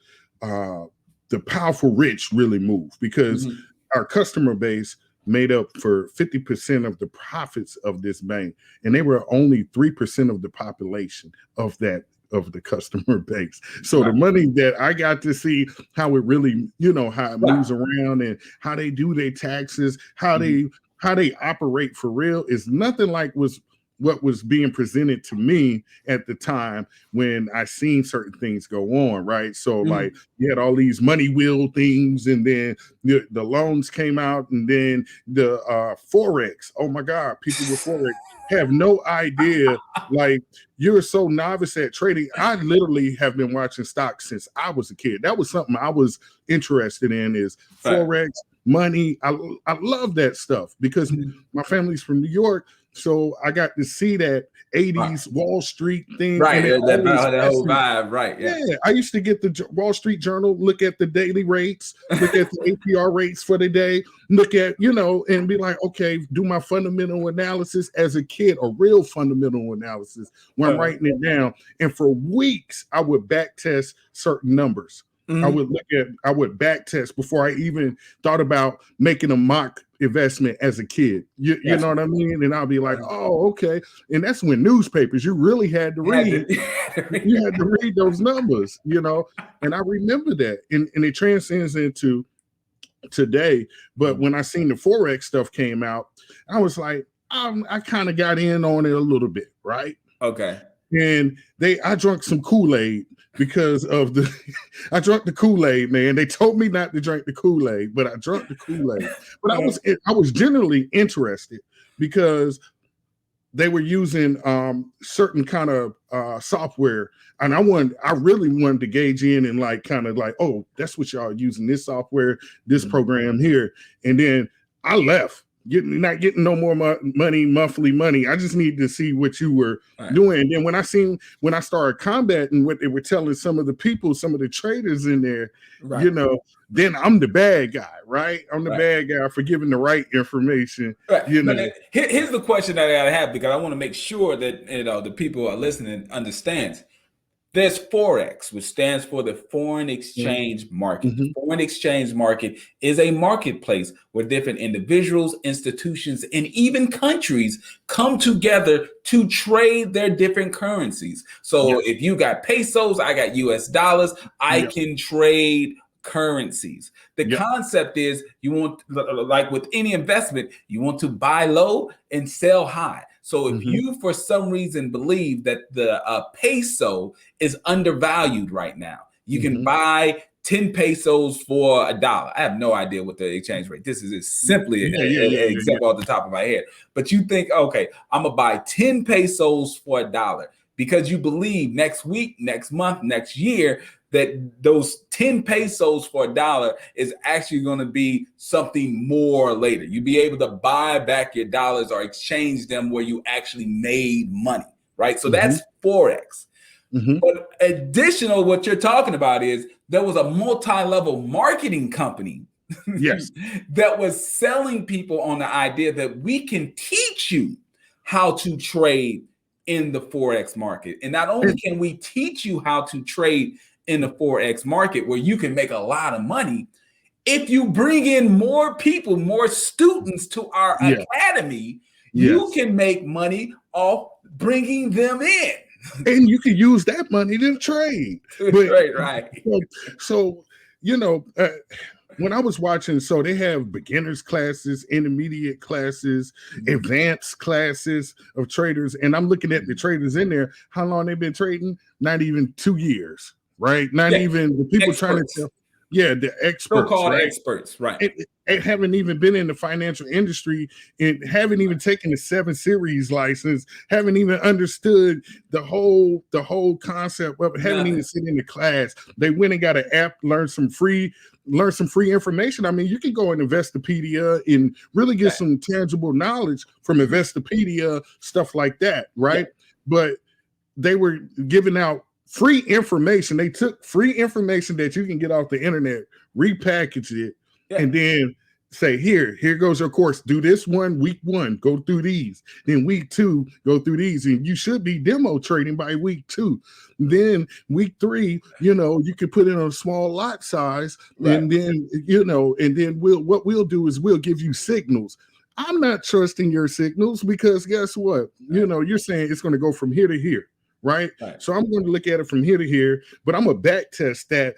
powerful rich really move because our customer base made up for 50% of the profits of this bank, and they were only 3% of the population of the customer base. So the money that I got to see how it really, how it moves around and how they do their taxes, how they operate for real is nothing like what was being presented to me at the time when I seen certain things go on, right? So like you had all these money wheel things, and then the loans came out, and then the Forex. Oh my God, people with Forex have no idea. Like, you're so novice at trading. I literally have been watching stocks since I was a kid. That was something I was interested in, is Forex, money. I love that stuff because my family's from New York. So I got to see that 80s Wall Street thing. Right. That whole vibe. Right. Yeah. I used to get the Wall Street Journal, look at the daily rates, look at the APR rates for the day, look at, and be like, okay, do my fundamental analysis as a kid, a real fundamental analysis when I'm writing it down. And for weeks, I would back test certain numbers. I would back test before I even thought about making a mock investment as a kid. You know what I mean? And I'll be like, oh, okay. And that's when newspapers, you really had to read. You had to read those numbers, and I remember that. And it transcends into today. But when I seen the Forex stuff came out, I was like, I kind of got in on it a little bit, right? Okay. And I drank some Kool-Aid because of I drank the Kool-Aid, man. They told me not to drink the Kool-Aid, but I drank the Kool-Aid. But I was generally interested because they were using certain kind of software, and I really wanted to gauge in and oh, that's what y'all are using, this software, this program here. And then I left. not getting no more money, monthly money. I just need to see what you were doing. And then when I started combating what they were telling some of the people, some of the traders in there, then I'm the bad guy, right? I'm the bad guy for giving the right information. Right. But here's the question that I gotta have, because I want to make sure that the people who are listening understands. There's Forex, which stands for the foreign exchange market. The foreign exchange market is a marketplace where different individuals, institutions, and even countries come together to trade their different currencies. So if you got pesos, I got US dollars, I can trade currencies. The concept is you want, like with any investment, you want to buy low and sell high. So if you, for some reason, believe that the peso is undervalued right now, you can buy 10 pesos for $1. I have no idea what the exchange rate. This is simply an example off the top of my head. But you think, okay, I'm gonna buy 10 pesos for $1 because you believe next week, next month, next year that those 10 pesos for $1 is actually going to be something more later. You'll be able to buy back your dollars or exchange them where you actually made money, right? So that's Forex. But additional, what you're talking about is there was a multi-level marketing company that was selling people on the idea that we can teach you how to trade in the Forex market. And not only can we teach you how to trade in the Forex market where you can make a lot of money, if you bring in more people, more students to our academy, you can make money off bringing them in. And you can use that money to trade. Right. So when I was watching, so they have beginners classes, intermediate classes, advanced classes of traders. And I'm looking at the traders in there, how long they've been trading? Not even 2 years. Right, not even the people trying to tell. The experts, so-called experts, right? It haven't even been in the financial industry, and haven't even taken the 7 series license, haven't even understood the whole concept of it, haven't even seen in the class. They went and got an app, learn some free information. I mean, you can go in Investopedia and really get some tangible knowledge from Investopedia, stuff like that, right? But they were giving out free information. They took free information that you can get off the internet, repackage it, and then say, here goes your course. Do this week 1, go through these. Then week 2, go through these. And you should be demo trading by week 2. Then week 3, you can put in a small lot size. And then, what we'll do is we'll give you signals. I'm not trusting your signals because guess what? You're saying it's going to go from here to here. Right. So I'm going to look at it from here to here, but I'm going to back test that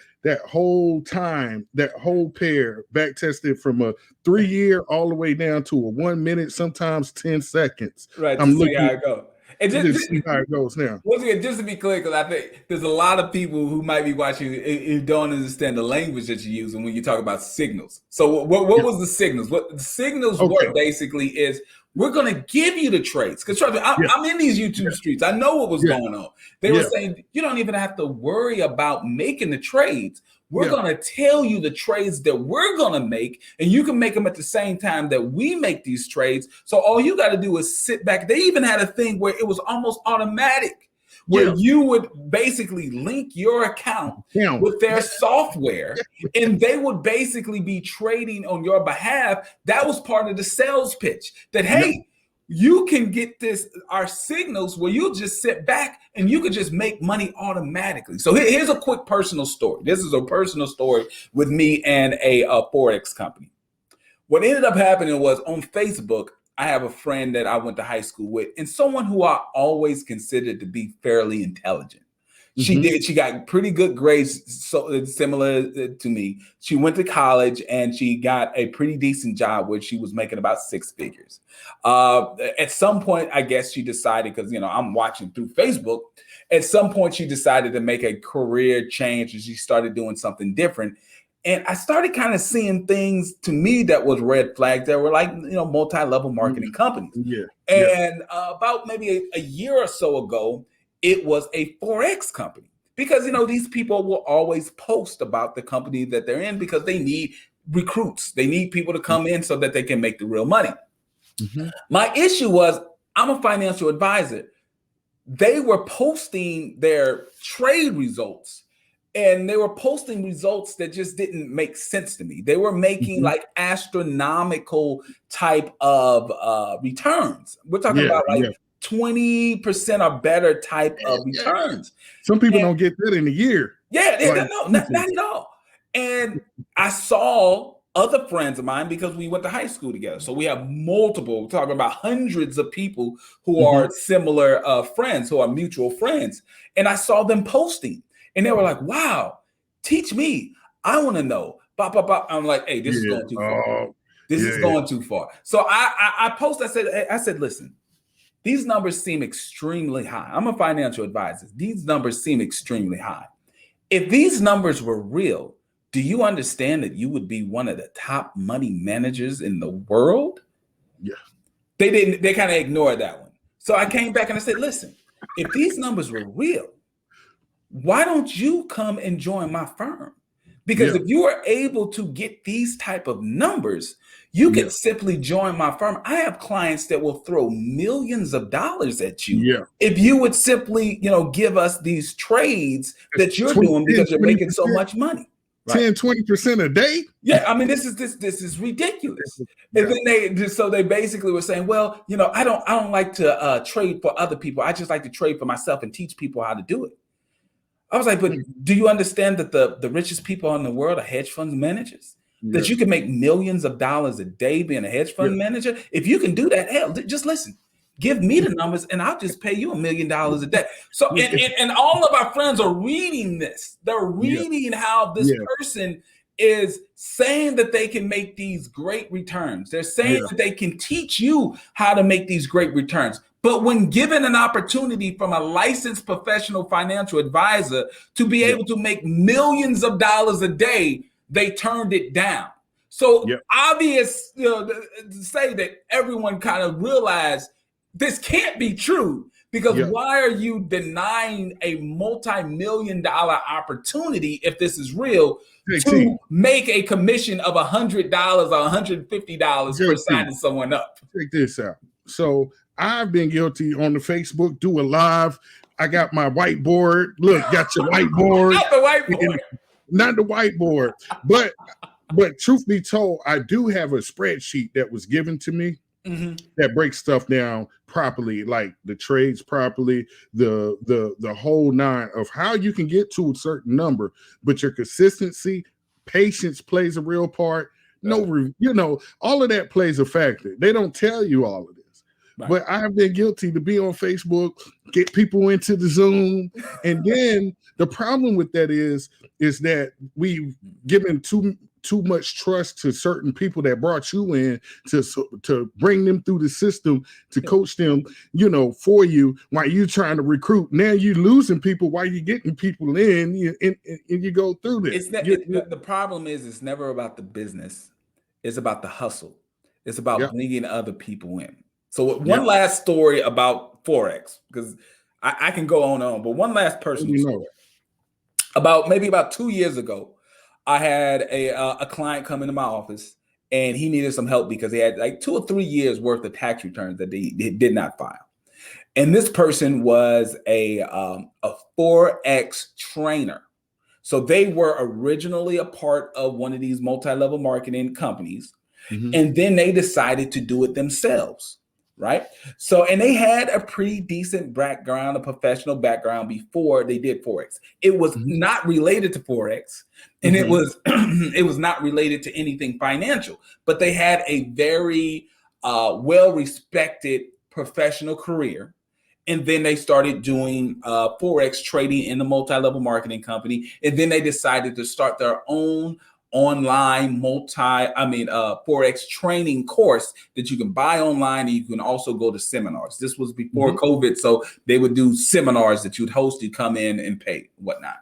whole time, that whole pair, back test it from a 3-year all the way down to a 1 minute, sometimes 10 seconds. Right. I'm looking how it goes. And just see how it goes now. Once again, just to be clear, because I think there's a lot of people who might be watching who don't understand the language that you're using when you talk about signals. So what was the signals? What the signals were basically is, we're going to give you the trades. Because trust me, I'm in these YouTube streets. I know what was going on. They were saying, you don't even have to worry about making the trades. We're going to tell you the trades that we're going to make, and you can make them at the same time that we make these trades. So all you got to do is sit back. They even had a thing where it was almost automatic, where you would basically link your account with their software, and they would basically be trading on your behalf. That was part of the sales pitch that, hey, you can get our signals where you'll just sit back and you could just make money automatically. So here's a quick personal story. This is a personal story with me and a Forex company. What ended up happening was on Facebook, I have a friend that I went to high school with, and someone who I always considered to be fairly intelligent. She got pretty good grades, so similar to me. She went to college and she got a pretty decent job where she was making about 6 figures. At some point, I guess she decided, because I'm watching through Facebook, at some point she decided to make a career change and she started doing something different. And I started kind of seeing things to me that was red flags that were like, multi-level marketing companies. And about maybe a year or so ago, it was a Forex company, because, these people will always post about the company that they're in because they need recruits. They need people to come in so that they can make the real money. Mm-hmm. My issue was I'm a financial advisor. They were posting their trade results, and they were posting results that just didn't make sense to me. They were making Mm-hmm. like astronomical type of returns. We're talking about like 20% or better type of returns. Some people don't get that in a year. Yeah, no, not at all. And I saw other friends of mine because we went to high school together. So we have multiple, we're talking about hundreds of people who are similar friends, who are mutual friends. And I saw them posting and they were like, wow, teach me. I want to know. Bop, bop, bop. I'm like, hey, this is going too far. This is going too far. So I posted, I said, listen, these numbers seem extremely high. I'm a financial advisor. These numbers seem extremely high. If these numbers were real, do you understand that you would be one of the top money managers in the world? Yeah. They kind of ignored that one. So I came back and I said, listen, if these numbers were real, why don't you come and join my firm? Because if you are able to get these type of numbers, you can simply join my firm. I have clients that will throw millions of dollars at you if you would simply, give us these trades that you're doing because you're making so much money. 10-20% a day. Yeah, I mean, this is ridiculous. And then they basically were saying, well, I don't like to trade for other people. I just like to trade for myself and teach people how to do it. I was like, but do you understand that the richest people in the world are hedge fund managers? That you can make millions of dollars a day being a hedge fund manager? If you can do that, hell, just listen. Give me the numbers and I'll just pay you $1 million a day. So, and all of our friends are reading this. They're reading how this person is saying that they can make these great returns. They're saying that they can teach you how to make these great returns. But when given an opportunity from a licensed professional financial advisor to be able to make millions of dollars a day, they turned it down. So obvious, to say that everyone kind of realized this can't be true, because why are you denying a multi-million-dollar opportunity, if this is real, to make a commission of $100 or $150 for signing someone up? Check this out. So I've been guilty on the Facebook, do a live. I got my whiteboard. Look, got your whiteboard. Not the whiteboard. Not the whiteboard. But truth be told, I do have a spreadsheet that was given to me that breaks stuff down properly, like the trades properly, the whole nine of how you can get to a certain number, but your consistency, patience plays a real part. All of that plays a factor. They don't tell you all of this. Right. But I have been guilty to be on Facebook, get people into the Zoom. And then the problem with that is that we've given too much trust to certain people that brought you in to bring them through the system, to coach them, for you while you're trying to recruit. Now you're losing people while you're getting people in, and you go through this. The problem is it's never about the business. It's about the hustle. It's about bringing other people in. So one last story about Forex, because I can go on and on, but one last personal story. About 2 years ago, I had a client come into my office and he needed some help because he had like 2 or 3 years worth of tax returns that he did not file. And this person was a Forex trainer. So they were originally a part of one of these multi-level marketing companies. And then they decided to do it themselves. Right. So, and they had a pretty decent background, a professional background before they did Forex. It was not related to Forex, and it was not related to anything financial, but they had a very well-respected professional career. And then they started doing Forex trading in the multi-level marketing company. And then they decided to start their own online Forex training course that you can buy online, and you can also go to seminars. This was before COVID, so they would do seminars that you'd host, you'd come in and pay, whatnot.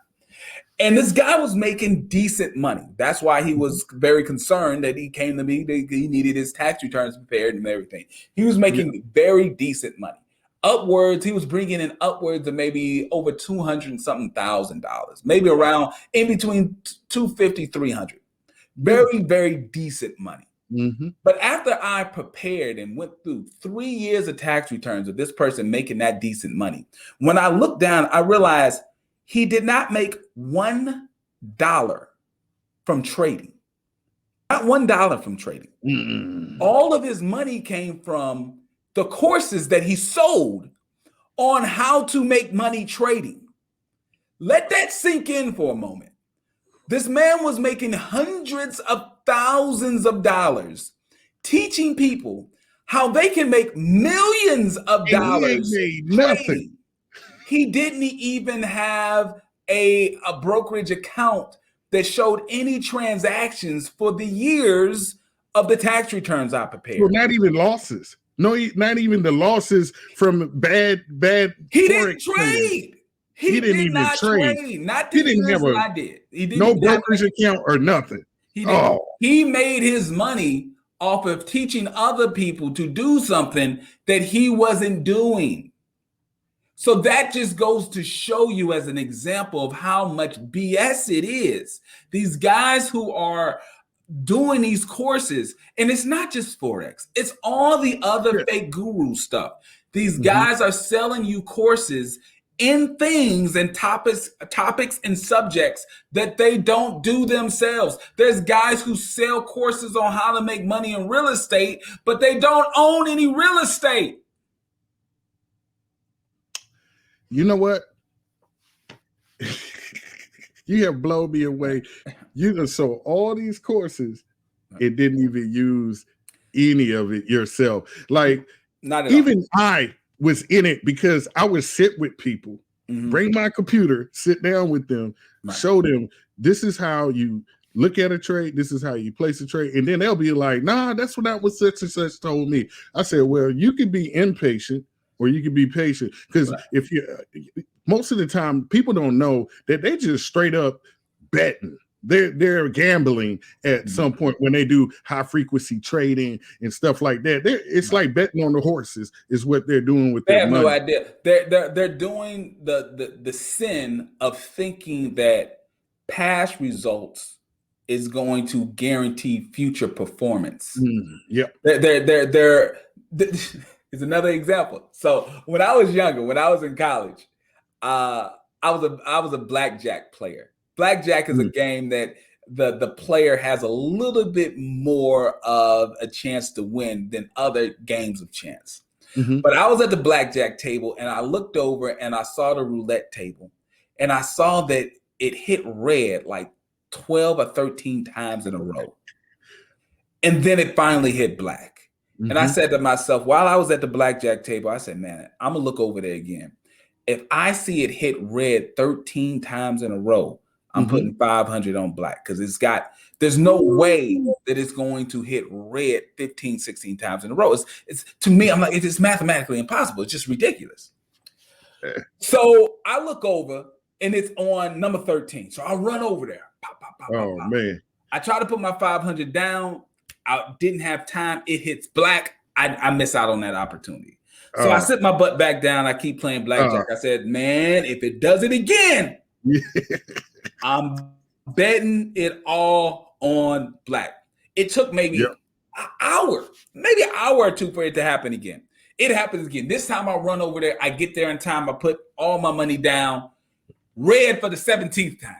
And this guy was making decent money. That's why he was very concerned that he came to me. He needed his tax returns prepared and everything. He was making very decent money. He was bringing in upwards of maybe over $200,000 something, maybe around in between $250,000, $300,000. Very, very decent money. But after I prepared and went through 3 years of tax returns of this person making that decent money, when I looked down, I realized he did not make $1 from trading. Not $1 from trading. All of his money came from the courses that he sold on how to make money trading. Let that sink in for a moment. This man was making hundreds of thousands of dollars teaching people how they can make millions of dollars trading. He didn't even have a brokerage account that showed any transactions for the years of the tax returns I prepared. Well, not even losses. No, not even the losses from bad. He didn't trade. He didn't even trade. Not the years that I did. He didn't no brokerage account or nothing. He made his money off of teaching other people to do something that he wasn't doing. So that just goes to show you as an example of how much BS it is. These guys who are doing these courses, and it's not just Forex, it's all the other fake guru stuff. These guys are selling you courses in things and topics and subjects that they don't do themselves. There's guys who sell courses on how to make money in real estate, but they don't own any real estate. You know what? You have blown me away. You done sold all these courses and didn't even use any of it yourself. Like, not at even all. I was in it because I would sit with people, bring my computer, sit down with them, show them this is how you look at a trade, this is how you place a trade, and then they'll be like, nah, that's what that was such and such told me. I said, well, you can be impatient or you can be patient, because if you most of the time people don't know that they just straight up betting. They're gambling at some point when they do high frequency trading and stuff like that. It's like betting on the horses is what they're doing with their money. They have no idea. They're doing the sin of thinking that past results is going to guarantee future performance. They're it's another example. So when I was younger, when I was in college, I was a blackjack player. Blackjack is a game that the player has a little bit more of a chance to win than other games of chance. But I was at the blackjack table and I looked over and I saw the roulette table and I saw that it hit red like 12 or 13 times in a row. And then it finally hit black. And I said to myself, while I was at the blackjack table, I said, man, I'm gonna look over there again. If I see it hit red 13 times in a row, I'm putting 500 on black, because there's no way that it's going to hit red 15, 16 times in a row. It's to me, I'm like, it's mathematically impossible. It's just ridiculous. So I look over and it's on number 13. So I run over there. Pop, pop, pop, oh, pop. Man. I try to put my 500 down. I didn't have time. It hits black. I miss out on that opportunity. So I sit my butt back down. I keep playing blackjack. I said, man, if it does it again, I'm betting it all on black. It took maybe an hour or two for it to happen again. It happens again. This time I run over there. I get there in time. I put all my money down. Red for the 17th time.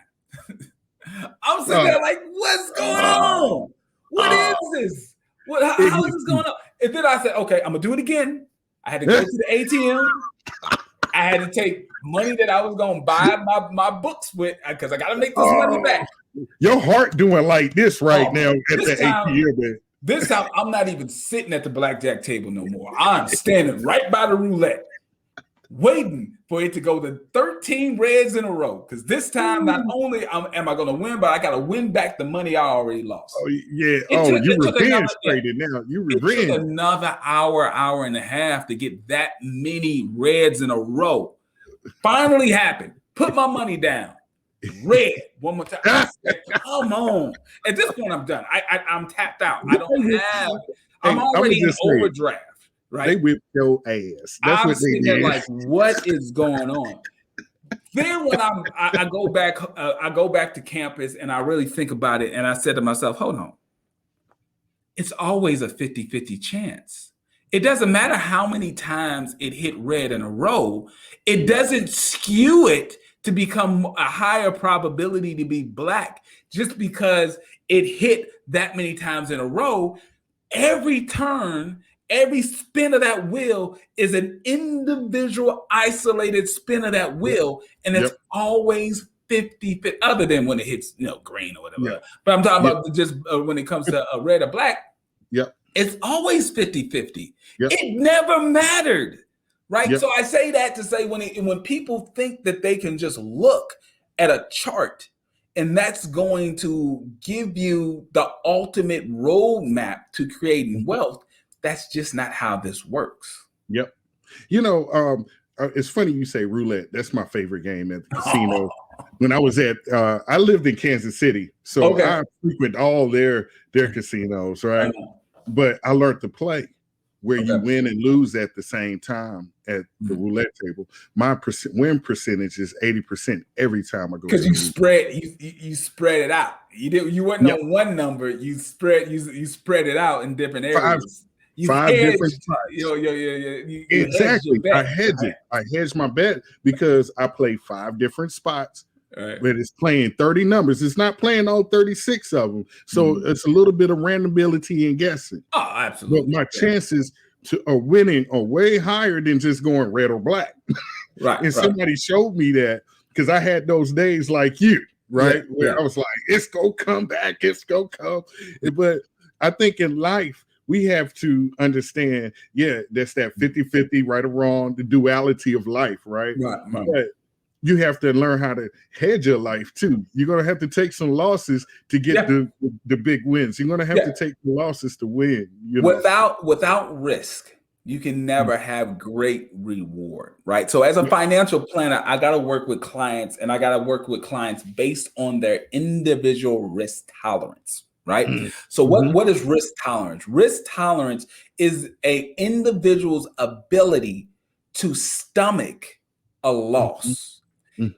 I'm sitting there like, what's going on? What is this? How is this going on? And then I said, okay, I'm going to do it again. I had to go to the ATM. I had to take money that I was going to buy my books with, because I got to make this money back. Your heart doing like this now at the ATM. This time, I'm not even sitting at the blackjack table no more. I'm standing right by the roulette, waiting for it to go to 13 reds in a row. Because this time, not only am I going to win, but I got to win back the money I already lost. Oh, yeah. You revenge traded now. You revenge. It took another hour and a half to get that many reds in a row. Finally happened. Put my money down. Red one more time. I said, come on. At this point, I'm done. I'm tapped out. I don't have. I'm already in overdraft. Right? They whip your ass. That's what they did. Like, what is going on? Then when I go back to campus and I really think about it, and I said to myself, hold on. it's always a 50-50 chance. It doesn't matter how many times it hit red in a row. It doesn't skew it to become a higher probability to be black just because it hit that many times in a row. Every turn, every spin of that wheel is an individual isolated spin of that wheel. And it's always 50-50, other than when it hits, green or whatever. But I'm talking about just when it comes to red or black. It's always 50-50. It never mattered, right? So I say that to say when people think that they can just look at a chart and that's going to give you the ultimate roadmap to creating wealth, that's just not how this works. It's funny you say roulette. That's my favorite game at the casino. When I was I lived in Kansas City, so I frequent all their casinos, right? But I learned to play where you win and lose at the same time at the roulette table. My win percentage is 80% every time I go. Because you spread it out. You weren't on one number. You spread it out in different areas. Five different spots. Exactly. I hedge it. I hedge my bet because I play 5 different spots. Right. But it's playing 30 numbers. It's not playing all 36 of them. So it's a little bit of randomability and guessing. Oh, absolutely. But my chances of winning are way higher than just going red or black. Right. And somebody showed me that because I had those days like you, right? Where I was like, it's going to come back. It's going to come. But I think in life, we have to understand, that's that 50-50, right or wrong, the duality of life, right? But you have to learn how to hedge your life too. You're going to have to take some losses to get the big wins. You're going to have to take the losses to win. Without risk, you can never have great reward, right? So as a financial planner, I got to work with clients, and I got to work with clients based on their individual risk tolerance, right? So what is risk tolerance? Risk tolerance is an individual's ability to stomach a loss.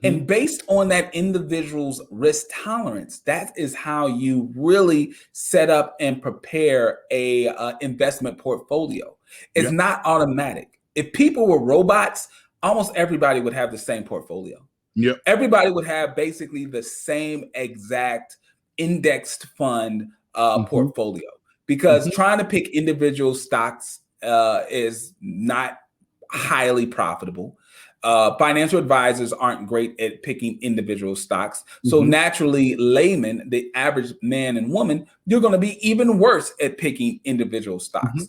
And based on that individual's risk tolerance, that is how you really set up and prepare a investment portfolio. It's not automatic. If people were robots, almost everybody would have the same portfolio. Everybody would have basically the same exact indexed fund portfolio, because trying to pick individual stocks is not highly profitable. Financial advisors aren't great at picking individual stocks. So naturally, laymen, the average man and woman, you're going to be even worse at picking individual stocks.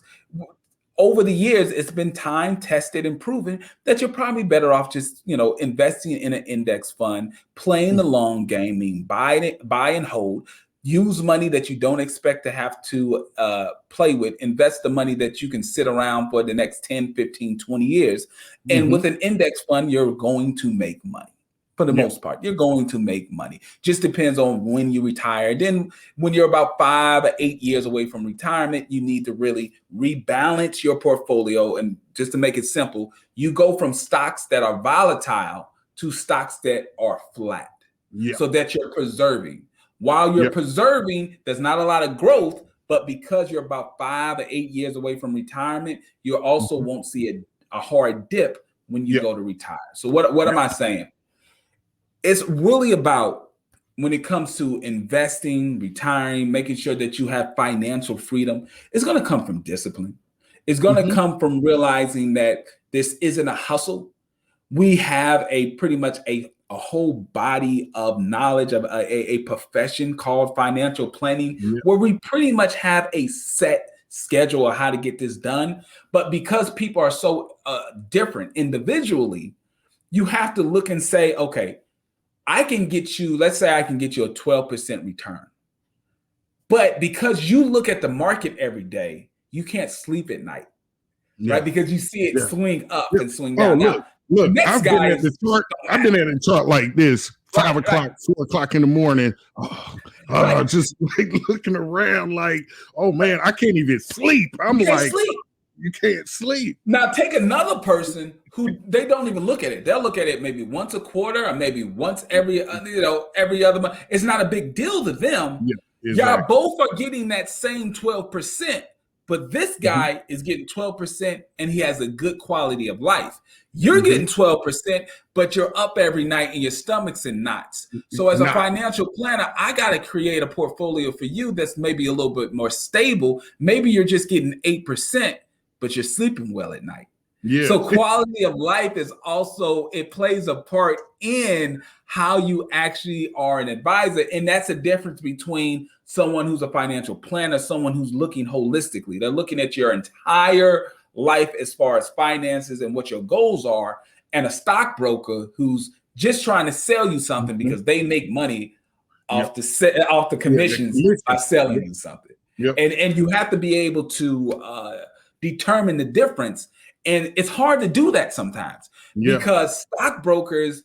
Over the years, it's been time tested and proven that you're probably better off just, investing in an index fund, playing the long game, meaning buy and hold. Use money that you don't expect to have to play with. Invest the money that you can sit around for the next 10, 15, 20 years. And with an index fund, you're going to make money. For the most part, you're going to make money. Just depends on when you retire. Then when you're about 5 or 8 years away from retirement, you need to really rebalance your portfolio. And just to make it simple, you go from stocks that are volatile to stocks that are flat, so that you're preserving. While you're preserving, there's not a lot of growth, but because you're about 5 or 8 years away from retirement, you also won't see a hard dip when you go to retire. So what am I saying? It's really about, when it comes to investing, retiring, making sure that you have financial freedom, it's going to come from discipline. It's going to come from realizing that this isn't a hustle. We have pretty much a whole body of knowledge of a profession called financial planning, where we pretty much have a set schedule of how to get this done. But because people are so different individually, you have to look and say, okay, let's say I can get you a 12% return. But because you look at the market every day, you can't sleep at night, right? Because you see it swing up and swing down. Look, I've been at a chart like this, 5 o'clock, 4 o'clock in the morning, just like looking around like, oh man, I can't even sleep. You can't sleep. Now take another person who they don't even look at it. They'll look at it maybe once a quarter or maybe once every other month. It's not a big deal to them. Y'all both are getting that same 12%, but this guy is getting 12% and he has a good quality of life. You're getting 12%, but you're up every night and your stomach's in knots. So as a financial planner, I got to create a portfolio for you that's maybe a little bit more stable. Maybe you're just getting 8%, but you're sleeping well at night. Yeah. So quality of life is also, it plays a part in how you actually are an advisor. And that's a difference between someone who's a financial planner, someone who's looking holistically. They're looking at your entire life as far as finances and what your goals are, and a stockbroker who's just trying to sell you something because they make money off the commissions by selling you something. And you have to be able to determine the difference. And it's hard to do that sometimes because stockbrokers,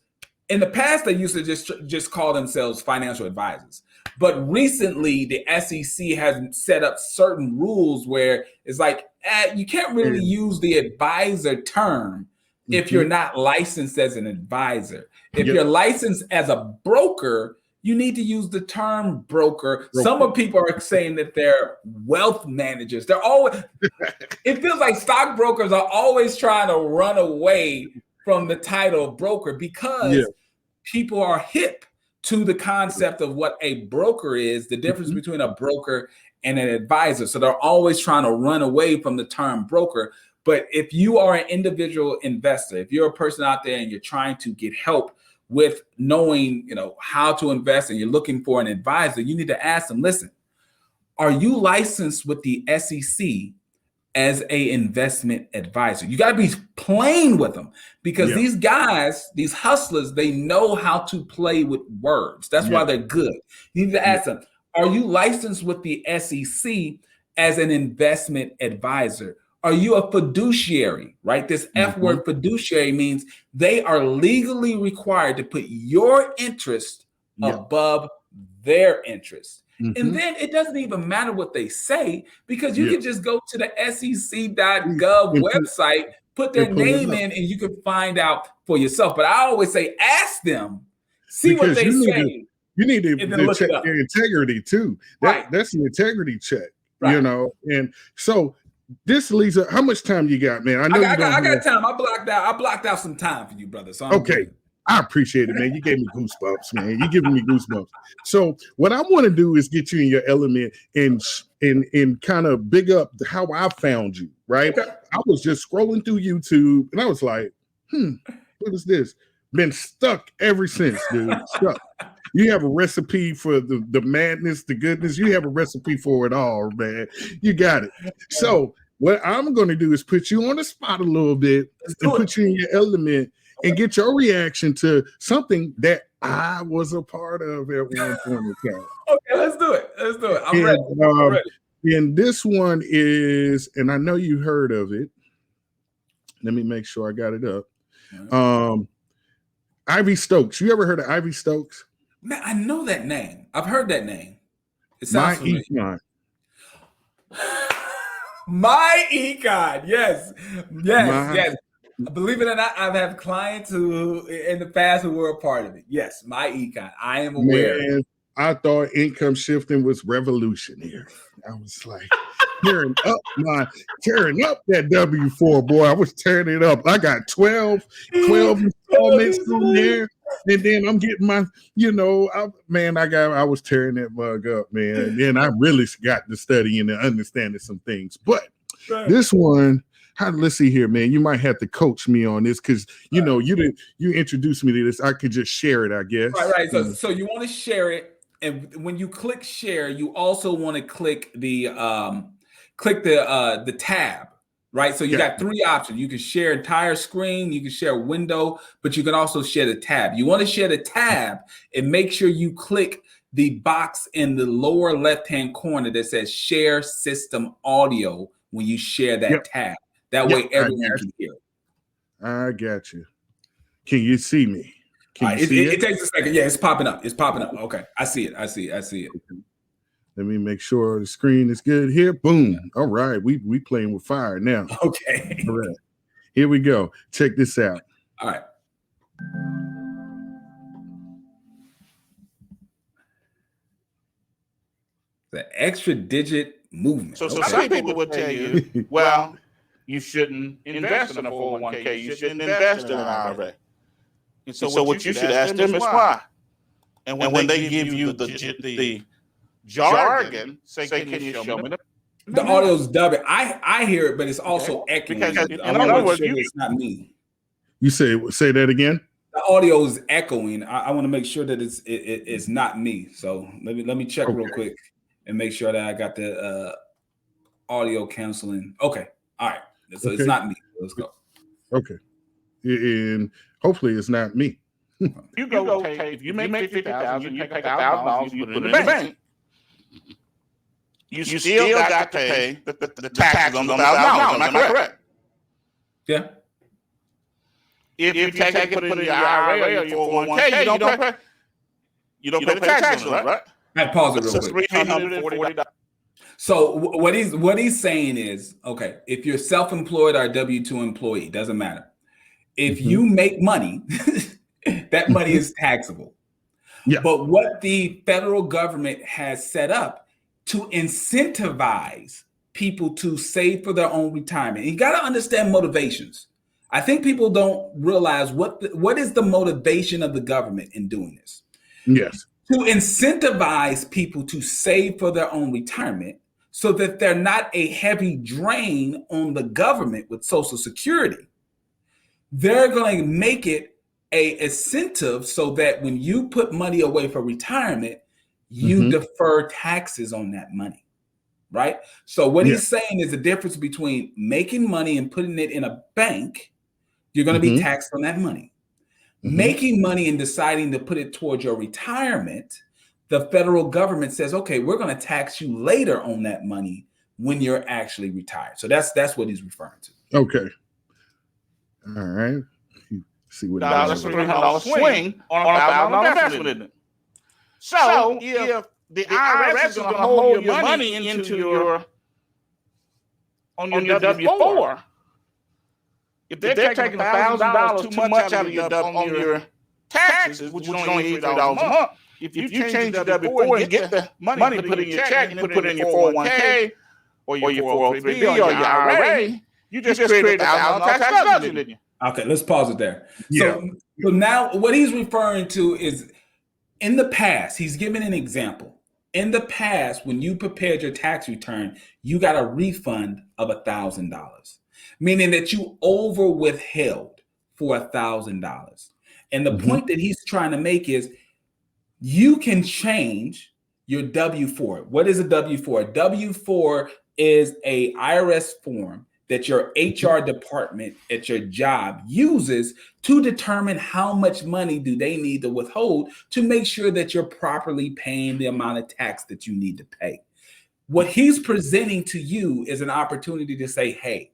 in the past, they used to just call themselves financial advisors. But recently, the SEC has set up certain rules where it's like, you can't really use the advisor term if you're not licensed as an advisor. If you're licensed as a broker, you need to use the term broker. Some of people are saying that they're wealth managers. They're always, it feels like stockbrokers are always trying to run away from the title of broker because people are hip to the concept of what a broker is, the difference between a broker and an advisor. So they're always trying to run away from the term broker. But if you are an individual investor, if you're a person out there and you're trying to get help with knowing, how to invest and you're looking for an advisor, you need to ask them, listen, are you licensed with the SEC as a investment advisor? You got to be playing with them because these guys, these hustlers, they know how to play with words. That's why they're good. You need to ask them, are you licensed with the SEC as an investment advisor? Are you a fiduciary, right? This F word fiduciary means they are legally required to put your interest above their interest. And then it doesn't even matter what they say because you can just go to the sec.gov website, put their name in, and you can find out for yourself. But I always say, ask them, see what they say. You need to check their integrity too. That's an integrity check, and so this leads up. How much time you got, man? I got time. I blocked out some time for you, brother. So okay. I appreciate it, man. You gave me goosebumps, man. You're giving me goosebumps. So what I want to do is get you in your element and kind of big up how I found you, right? Okay. I was just scrolling through YouTube and I was like, what is this? Been stuck ever since, dude. Stuck. You have a recipe for the madness, the goodness. You have a recipe for it all, man. You got it. So what I'm going to do is put you on the spot a little bit and put you in your element and get your reaction to something that I was a part of at one point in time. Okay, let's do it. I'm ready. And this one is, and I know you heard of it. Let me make sure I got it up. Ivy Stokes. You ever heard of Ivy Stokes? Man, I know that name. I've heard that name. It sounds familiar. Econ. My Econ. Yes. Believe it or not, I've had clients who in the past who were a part of it. Yes, my Econ. I am aware. Man, I thought income shifting was revolutionary. I was like tearing up that W4, boy. I was tearing it up. I got 12 installments in there. And then I'm getting my, I was tearing that mug up, man. And then I really got to studying and understanding some things. But this one, let's see here, man. You might have to coach me on this because you introduced me to this. I could just share it, I guess. Right. So you want to share it, and when you click share, you also want to click the tab, right? So you got three options. You can share entire screen, you can share window, but you can also share the tab. You want to share the tab and make sure you click the box in the lower left-hand corner that says share system audio when you share that tab. That way everyone can hear it. I got you. Can you see me? It takes a second. Yeah, it's popping up. Okay. I see it. Okay. Let me make sure the screen is good here. Boom. All right. We playing with fire now. Okay. All right. Here we go. Check this out. All right. extra digit movement. So some people would tell you, well, you shouldn't invest in a 401k. You shouldn't invest in an IRA. And so what you should ask them is why. And when they give you the jargon, say, can you show me the audio's dubbing? I hear it, but it's also echoing. Because in other words, it's not me. You say that again? The audio is echoing. I want to make sure that it's not me. So let me check real quick and make sure that I got the audio canceling. Okay. All right. So it's not me. Let's go. Okay. And hopefully it's not me. You go take, if you make $50,000, you take $1,000, you put it in the bank. You still got to pay the taxes on the $1,000. Am I correct? Yeah. If you take it, put it in your IRA or your 401k, you don't pay the taxes on it, right? I pause it real quick. $340. So what he's saying is, okay, if you're self-employed or a W-2 employee, doesn't matter. If you make money, that money is taxable. Yeah. But what the federal government has set up to incentivize people to save for their own retirement. You got to understand motivations. I think people don't realize what is the motivation of the government in doing this. Yes. To incentivize people to save for their own retirement so that they're not a heavy drain on the government with Social Security. They're going to make it a incentive so that when you put money away for retirement, you defer taxes on that money, right? So what he's saying is the difference between making money and putting it in a bank. You're going to be taxed on that money. Making money and deciding to put it towards your retirement, the federal government says, okay, we're going to tax you later on that money when you're actually retired. So that's what he's referring to. Okay. All right. See what that's a $300 swing on a $1,000 investment, isn't it? So if the IRS is going to hold your money into your W-4, if they're taking $1,000 too much out of your taxes, which is only $83 a month, if you change the W-4 and get the money put in your check and then put it in your 401k or your 403b or your IRA, you just created $1,000 tax deduction, didn't you? Okay, let's pause it there. Yeah. So now what he's referring to is in the past, he's giving an example. In the past, when you prepared your tax return, you got a refund of $1,000. Meaning that you over withheld for $1,000. And the point that he's trying to make is you can change your W-4. What is a W-4? A W-4 is a IRS form that your HR department at your job uses to determine how much money do they need to withhold to make sure that you're properly paying the amount of tax that you need to pay. What he's presenting to you is an opportunity to say, hey,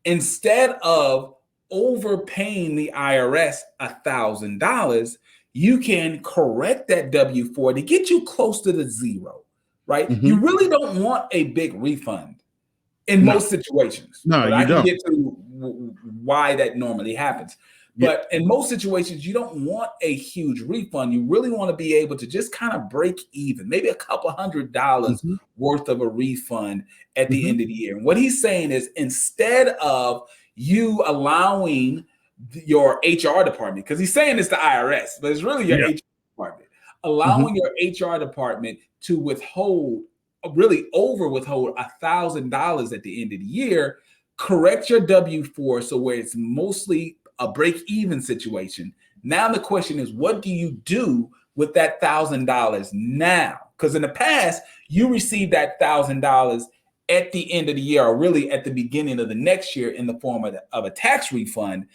instead of overpaying the IRS $1,000, you can correct that W-4 to get you close to the zero, right? You really don't want a big refund in most situations. No, but I can don't. get to why that normally happens. But in most situations, you don't want a huge refund. You really want to be able to just kind of break even, maybe a couple $100 worth of a refund at the end of the year. And what he's saying is instead of you allowing your HR department, because he's saying it's the IRS, but it's really your HR department, allowing your HR department to withhold, really over withhold $1,000 at the end of the year, correct your W-4 so where it's mostly a break-even situation. Now the question is, what do you do with that $1,000 now? Because in the past, you received that $1,000 at the end of the year, or really at the beginning of the next year in the form of a tax refund.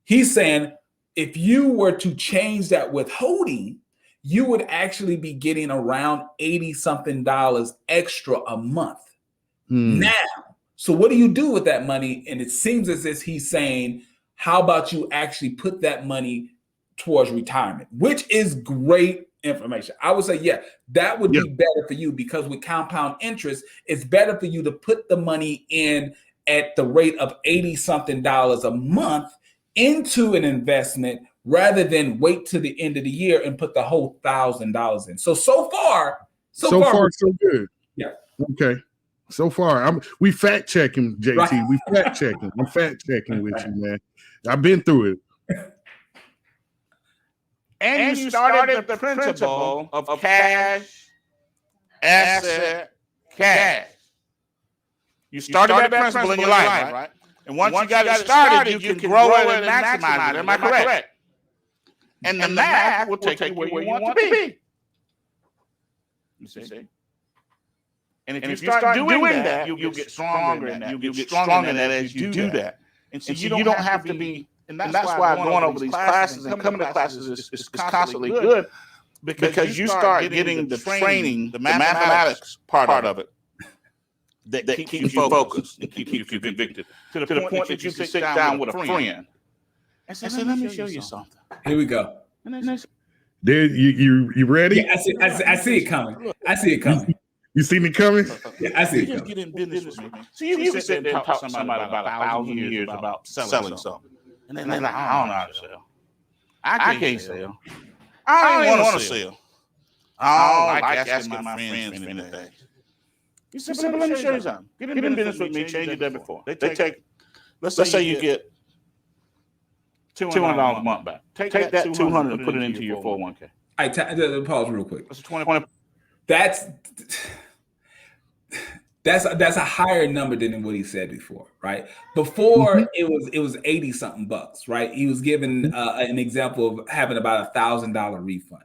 He's saying if you were to change that withholding, you would actually be getting around $80-something extra a month. Now, so what do you do with that money? And it seems as if he's saying, how about you actually put that money towards retirement, which is great information. I would say, yeah, that would be better for you because with compound interest, it's better for you to put the money in at the rate of $80-something a month into an investment rather than wait to the end of the year and put the whole $1,000 in. So far, so good. Yeah. Okay. So far, we fact checking, JT. Right. We fact checking. I'm fact checking with you, man. I've been through it. And you started the principle of cash, asset, cash. You started that principle in your life, right? And once you got it started, you can grow it and maximize it. Am I correct? And the math will take you where you want to be. You see? And if you start doing that, you'll get stronger in that. You'll get stronger in that as you do that. And so you don't have to be, and that's why going over these classes and coming to classes is constantly good, because you start getting the training, the mathematics part of it that keeps you focused and keeps you convicted to the point that you can sit down with a friend and say, let me show you something. Here we go. There, you ready? Yeah, I see it coming. I see it coming. You see me coming? Yeah, I see it Just coming. get in business with me. So you can sit there and talk to somebody about 1,000 years about selling something. And they're like, I don't know how to sell. I can't sell. I don't even want to sell. I don't like asking my friends for anything. You said, but let me show you something. Get in business with me, change your debit for. They take, let's say you get $200 a month back. Take that $200 and put it into your 401k. All right, pause real quick. That's 20. That's a higher number than what he said before, right? Before it was 80 something bucks, right? He was given an example of having about $1,000 refund.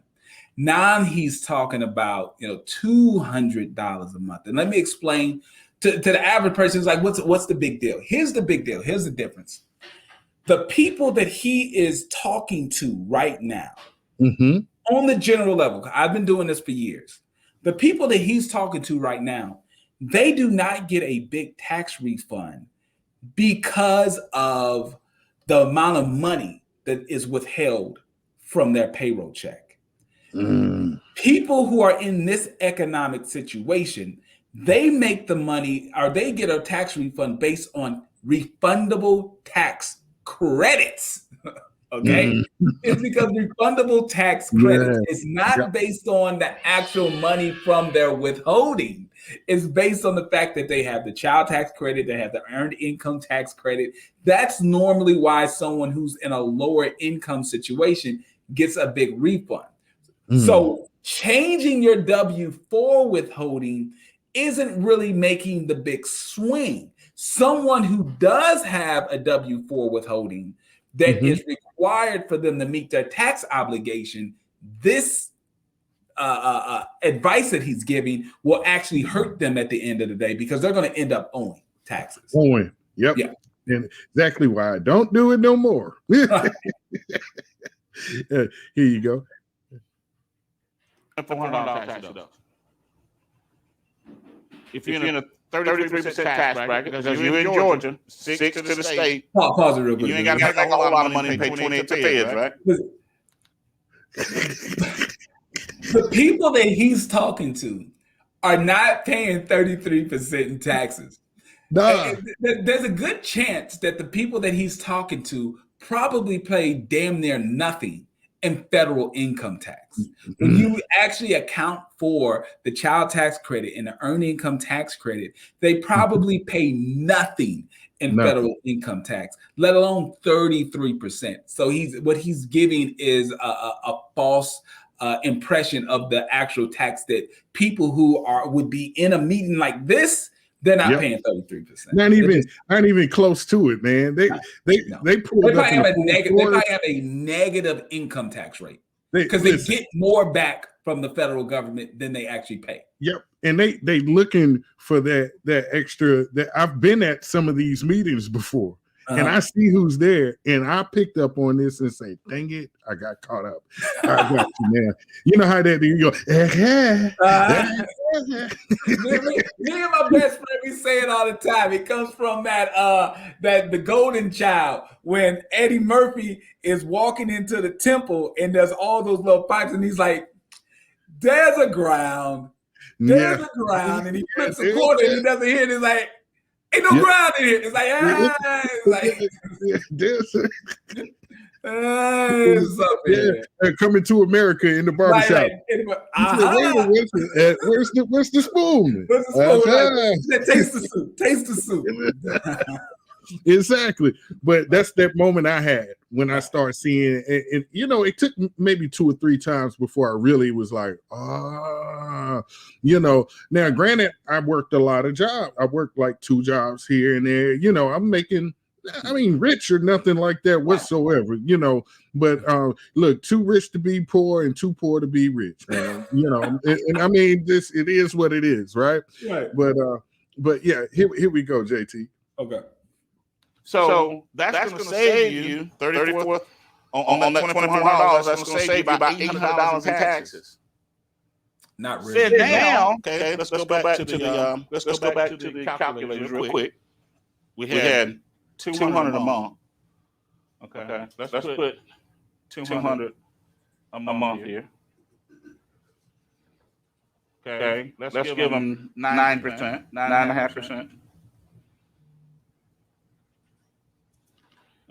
Now he's talking about $200 a month. And let me explain to the average person who's like, what's the big deal? Here's the big deal. Here's the difference. The people that he is talking to right now, on the general level, I've been doing this for years. The people that he's talking to right now, they do not get a big tax refund because of the amount of money that is withheld from their payroll check. People who are in this economic situation, they make the money, or they get a tax refund based on refundable tax credits. Okay, it's because refundable tax credits is not based on the actual money from their withholding. It's based on the fact that they have the child tax credit, they have the earned income tax credit. That's normally why someone who's in a lower income situation gets a big refund. So changing your W-4 withholding isn't really making the big swing. Someone who does have a W-4 withholding that is required for them to meet their tax obligation, this advice that he's giving will actually hurt them at the end of the day, because they're going to end up owing taxes. Yep. Yeah. And exactly why I don't do it no more. Here you go. $400 tax deduction. If you're in a 33% tax bracket, because you're in Georgia, 6 to the state. Pause it real quick. You ain't got to make a whole lot of money and pay 28 to feds, right? The people that he's talking to are not paying 33% in taxes. There's a good chance that the people that he's talking to probably pay damn near nothing in federal income tax. When you actually account for the child tax credit and the earned income tax credit, they probably pay nothing in federal income tax, let alone 33%. So what he's giving is a false impression of the actual tax that people who would be in a meeting like this, they're not paying 33%. Not even close to it, man. They probably have a negative income tax rate because they get more back from the federal government than they actually pay. Yep, and they looking for that extra. That I've been at some of these meetings before, and I see who's there, and I picked up on this and say, "Dang it, I got caught up." I got you, man. You know how that you go. Me and my best friend, we say it all the time. It comes from that the Golden Child, when Eddie Murphy is walking into the temple and there's all those little pipes, and he's like, "There's a ground, and he flips a quarter and he doesn't hear it. He's like, "Ain't no ground in here." It's like, Coming to America in the barbershop. Where's the spoon? Where's the spoon? Taste the soup. Taste the soup. Exactly. But that's that moment I had when I started seeing it. And, it took maybe 2 or 3 times before I really was like, Now, granted, I worked a lot of jobs. I worked like 2 jobs here and there. I'm making, rich or nothing like that whatsoever, but look, too rich to be poor and too poor to be rich, man. It is what it is, right? Right. But yeah, here we go, JT. Okay. So that's going to save you 34 on that $2,400. That's going to save you about $800 in taxes. Not really. Said now, okay. Let's go back to the calculators real quick. We had $200 a month. Okay. Let's put $200 a month here. Okay. Let's give them 9%, 9.5%.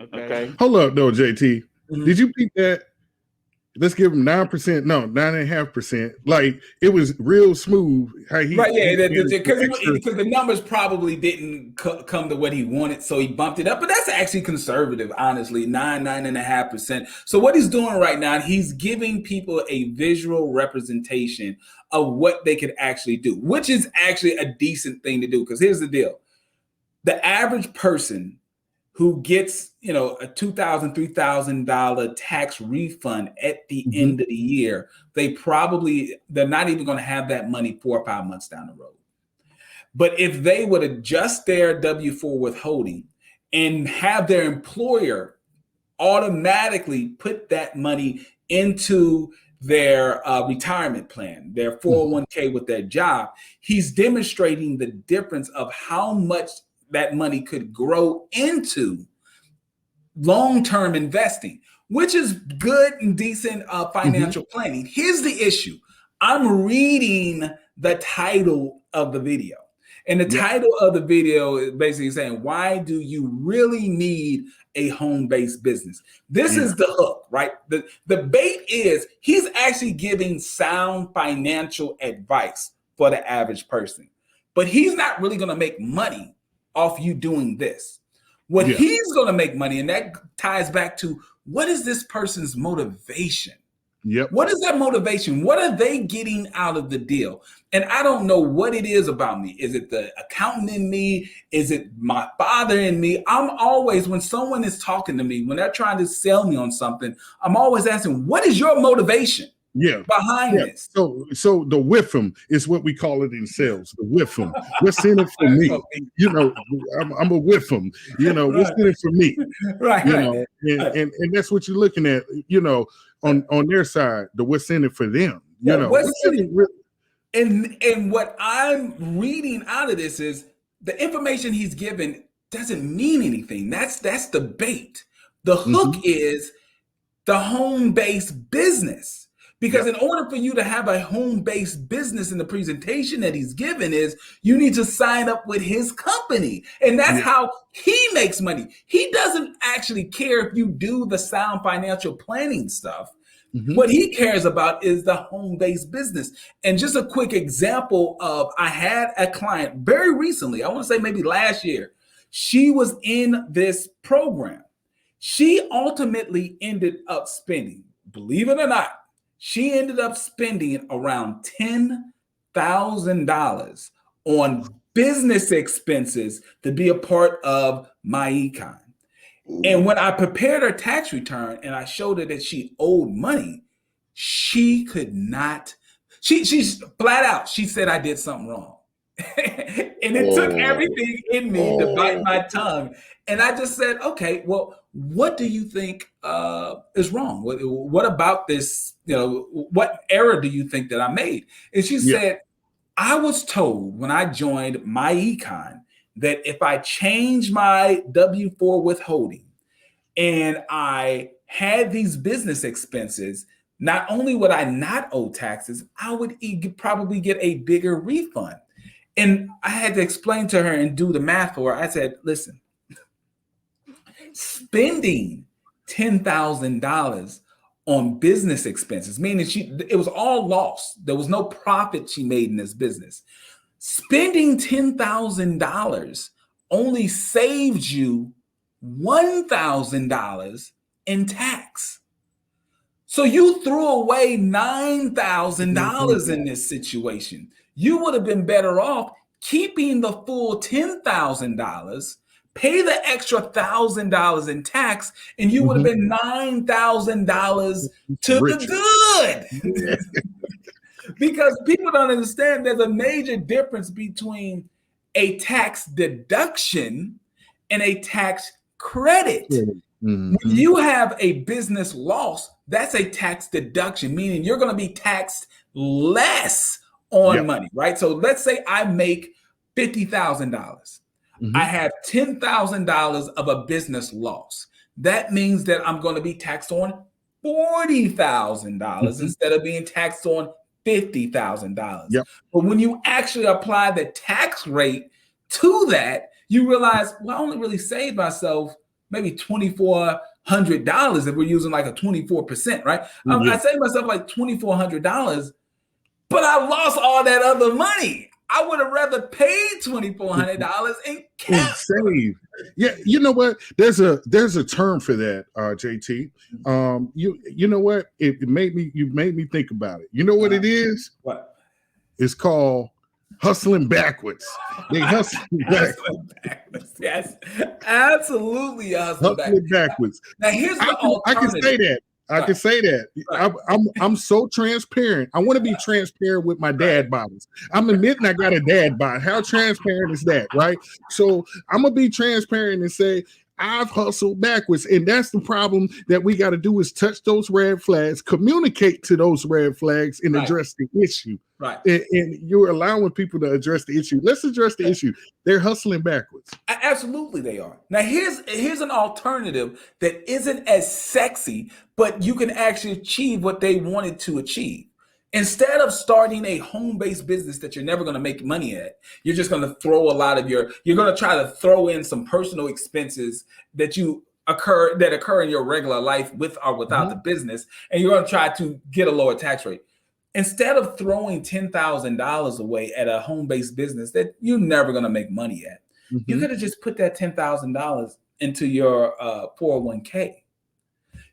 Okay. Hold up, though, JT. Mm-hmm. Did you beat that? Let's give him 9%. No, 9.5%. Like it was real smooth. How he because the numbers probably didn't come to what he wanted, so he bumped it up. But that's actually conservative, honestly. 9.5%. So what he's doing right now, he's giving people a visual representation of what they could actually do, which is actually a decent thing to do. Because here's the deal: the average person who gets, a $2,000, $3,000 tax refund at the end of the year, they're not even going to have that money 4 or 5 months down the road. But if they would adjust their W-4 withholding and have their employer automatically put that money into their retirement plan, their 401k with their job, he's demonstrating the difference of how much that money could grow into long-term investing, which is good and decent financial planning. Here's the issue. I'm reading the title of the video. And the title of the video is basically saying, why do you really need a home-based business? This is the hook, right? The bait is he's actually giving sound financial advice for the average person. But he's not really going to make money off you doing this. What he's going to make money, and that ties back to what is this person's motivation? Yep. What is that motivation? What are they getting out of the deal? And I don't know what it is about me. Is it the accountant in me? Is it my father in me? I'm always, when someone is talking to me, when they're trying to sell me on something, I'm always asking, what is your motivation? Behind this. So the whiff 'em is what we call it in sales. The whiff 'em. What's in it for me? I'm a whiff 'em. What's in it for me? Right. And that's what you're looking at. On their side, the what's in it for them. And what I'm reading out of this is the information he's given doesn't mean anything. That's the bait. The hook is the home-based business. Because in order for you to have a home-based business in the presentation that he's given is you need to sign up with his company. And that's how he makes money. He doesn't actually care if you do the sound financial planning stuff. What he cares about is the home-based business. And just a quick example of, I had a client very recently, I want to say maybe last year, she was in this program. She ultimately ended up spending, believe it or not, she ended up spending around $10,000 on business expenses to be a part of my econ. And when I prepared her tax return and I showed her that she owed money, she could not, she's flat out, she said I did something wrong. And it took everything in me to bite my tongue. And I just said, okay, well, what do you think is wrong? What about this? What error do you think that I made? And she said, I was told when I joined my econ that if I change my W-4 withholding and I had these business expenses, not only would I not owe taxes, I would probably get a bigger refund. And I had to explain to her and do the math for her. I said, listen, spending $10,000 on business expenses, meaning it was all loss. There was no profit she made in this business. Spending $10,000 only saved you $1,000 in tax. So you threw away $9,000 in this situation. You would have been better off keeping the full $10,000, pay the extra $1,000 in tax, and you would have been $9,000 to the good. Because people don't understand there's a major difference between a tax deduction and a tax credit. When you have a business loss, that's a tax deduction, meaning you're going to be taxed less on money, right? So let's say I make $50,000. I have $10,000 of a business loss. That means that I'm going to be taxed on $40,000 instead of being taxed on $50,000. But when you actually apply the tax rate to that, you realize, well, I only really saved myself maybe $2,400 if we're using like a 24%, right? I saved myself like $2,400, but I lost all that other money. I would have rather paid $2,400 and kept save. Yeah, you know what? There's a term for that, JT. You know what? You made me think about it. You know what it is? What? It's called hustling backwards. They hustling backwards. Yes, absolutely hustling backwards. Now here's the I can say that. I can say that. Right. I'm so transparent. I want to be transparent with my dad bottles. I'm admitting I got a dad bod. How transparent is that, right? So I'm gonna be transparent and say I've hustled backwards, and that's the problem that we got to do is touch those red flags, communicate to those red flags, and address the issue. Right. And you're allowing people to address the issue. Let's address the issue. They're hustling backwards. Absolutely, they are. Now, here's an alternative that isn't as sexy, but you can actually achieve what they wanted to achieve. Instead of starting a home-based business that you're never going to make money at, you're just going to throw you're going to try to throw in some personal expenses that occur in your regular life with or without the business, and you're going to try to get a lower tax rate. Instead of throwing $10,000 away at a home-based business that you're never going to make money at, you could have just put that $10,000 into your 401k.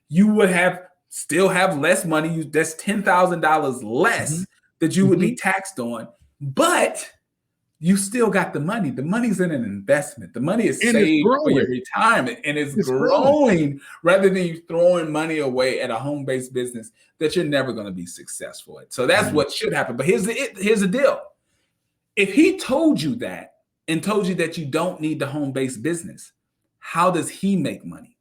You would still have less money. That's $10,000 less that you would be taxed on, but you still got the money. The money's in an investment. The money is saved for your retirement, and it's growing rather than you throwing money away at a home-based business that you're never going to be successful at. So that's what should happen. But here's the deal. If he told you that and told you that you don't need the home-based business, how does he make money?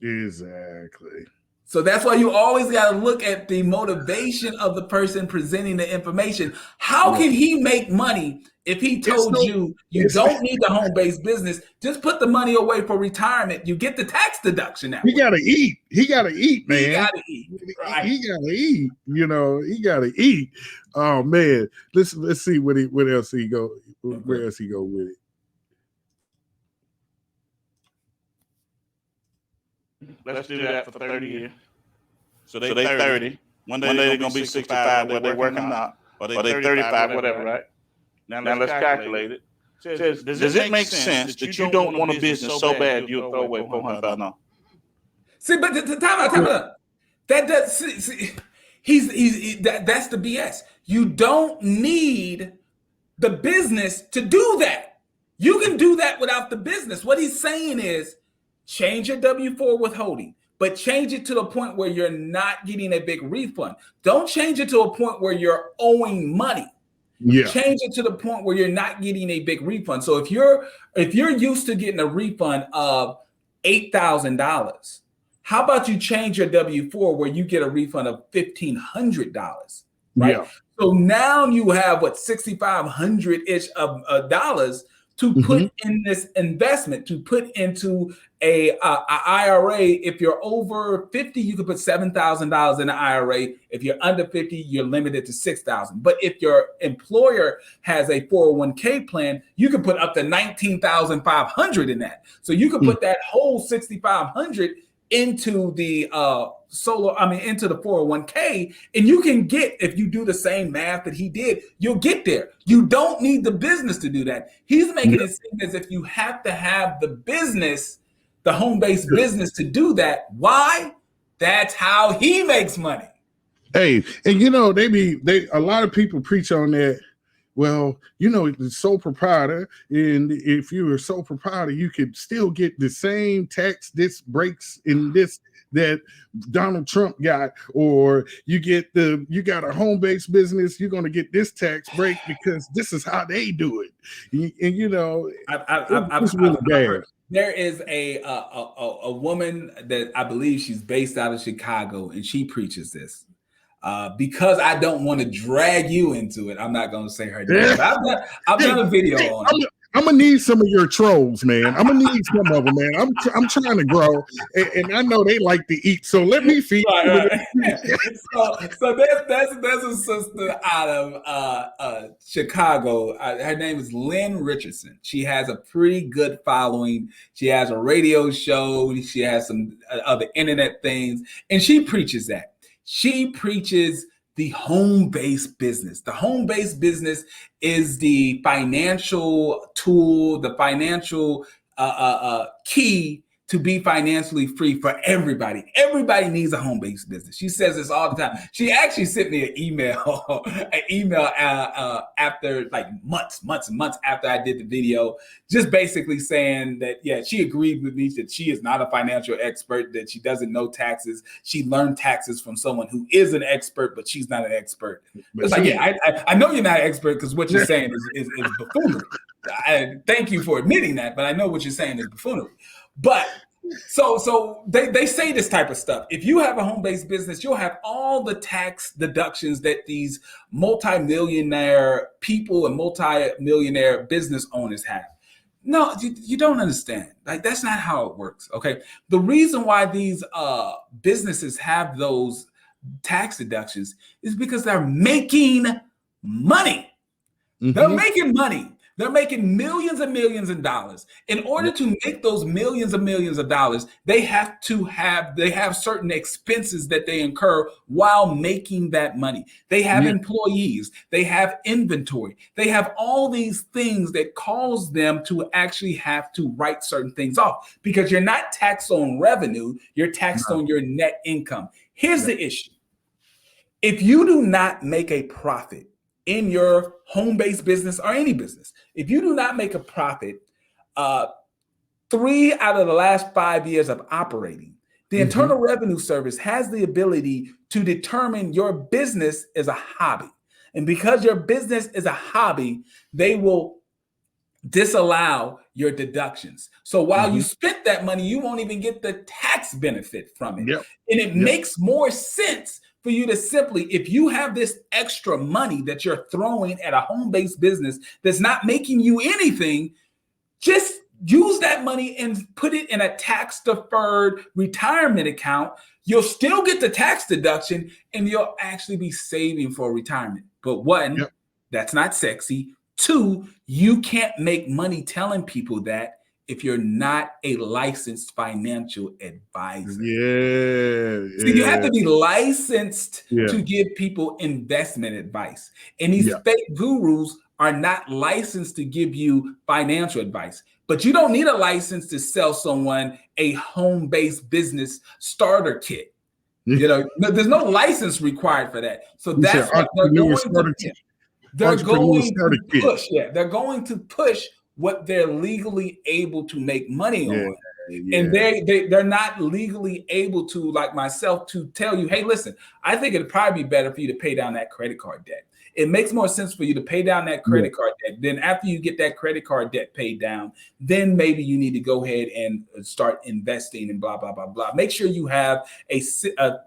Exactly. So that's why you always got to look at the motivation of the person presenting the information. How can he make money if he told you don't need the home-based business? Just put the money away for retirement. You get the tax deduction now. He got to eat. He got to eat, man. He got to eat. Right. He got to eat. You know, he got to eat. Oh man, let's see what else he go. Where else he go with it? Let's do that for 30 years. So they 30. One day they're going to be 65, whether they're working or not. Or they 35, whatever, right? Now let's calculate it. Says, does it make sense that you don't want a business so bad you'll throw away $400? See, but the time out. That's the BS. You don't need the business to do that. You can do that without the business. What he's saying is, change your W-4 withholding, but change it to the point where you're not getting a big refund. Don't change it to a point where you're owing money. Yeah. Change it to the point where you're not getting a big refund. So if you're used to getting a refund of $8,000, how about you change your W-4 where you get a refund of $1,500, right? Yeah. So now you have $6,500-ish of dollars to put in this investment, to put into a IRA. If you're over 50, you can put $7,000 in an IRA. If you're under 50, you're limited to $6,000. But if your employer has a 401k plan, you can put up to $19,500 in that. So you can put that whole $6,500 into the into the 401k, and you can get, if you do the same math that he did, you'll get there. You don't need the business to do that. He's making it seem as if you have to have the business, the home-based business, to do that. Why? That's how he makes money. Hey, and you know, a lot of people preach on that. Well, you know, the sole proprietor, and if you're a sole proprietor, you could still get the same tax breaks in this that Donald Trump got, or you got a home-based business, you're going to get this tax break because this is how they do it. And you know, it's really bad. There is a woman that I believe she's based out of Chicago, and she preaches this. Because I don't want to drag you into it, I'm not going to say her name. But I've done a video on it. I'm gonna need some of your trolls, man. I'm gonna need some of them, man. I'm trying to grow, and I know they like to eat, so let me feed. Right. So there's a sister out of Chicago. Her name is Lynn Richardson. She has a pretty good following. She has a radio show. She has some other internet things, and she preaches that. She preaches the home-based business. The home-based business is the financial tool, the financial key to be financially free for everybody. Everybody needs a home-based business. She says this all the time. She actually sent me an email, after like months and months after I did the video, just basically saying that, yeah, she agreed with me that she is not a financial expert, that she doesn't know taxes. She learned taxes from someone who is an expert, but she's not an expert. It's like, yeah, I know you're not an expert because what you're saying is buffoonery. Thank you for admitting that, but I know what you're saying is buffoonery. But so they say this type of stuff. If you have a home-based business, you'll have all the tax deductions that these multi-millionaire people and multi-millionaire business owners have. No, you don't understand. Like, that's not how it works. Okay. The reason why these businesses have those tax deductions is because they're making money. Mm-hmm. They're making money. They're making millions and millions of dollars. In order to make those millions and millions of dollars, they have certain expenses that they incur while making that money. They have employees, they have inventory, they have all these things that cause them to actually have to write certain things off, because you're not taxed on revenue, you're taxed on your net income. Here's the issue. If you do not make a profit in your home-based business or any business, if you do not make a profit 3 out of the last 5 years of operating, the Internal Revenue Service has the ability to determine your business is a hobby. And because your business is a hobby, they will disallow your deductions. So while you spent that money, you won't even get the tax benefit from it. And it makes more sense for you to simply, if you have this extra money that you're throwing at a home-based business that's not making you anything, just use that money and put it in a tax-deferred retirement account. You'll still get the tax deduction, and you'll actually be saving for retirement. But one, that's not sexy. 2, you can't make money telling people that if you're not a licensed financial advisor. So you have to be licensed to give people investment advice. And these fake gurus are not licensed to give you financial advice. But you don't need a license to sell someone a home-based business starter kit. You know, there's no license required for that. So that's what they're going to push. They're going to push what they're legally able to make money on. And they're not legally able to, like myself, to tell you, hey, listen, I think it'd probably be better for you to pay down that credit card debt. It makes more sense for you to pay down that credit card debt. Then after you get that credit card debt paid down, then maybe you need to go ahead and start investing and blah, blah, blah, blah. Make sure you have a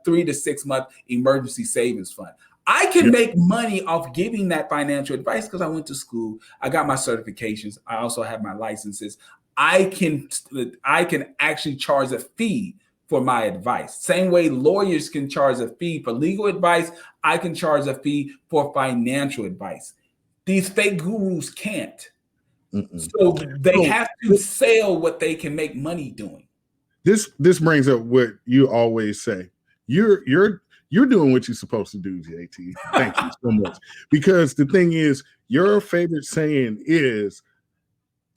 3 to 6 month emergency savings fund. I can make money off giving that financial advice because I went to school. I got my certifications. I also have my licenses. I can actually charge a fee for my advice. Same way lawyers can charge a fee for legal advice, I can charge a fee for financial advice. These fake gurus can't. So they have to sell what they can make money doing. This brings up what you always say. You're doing what you're supposed to do, JT. Thank you so much. Because the thing is, your favorite saying is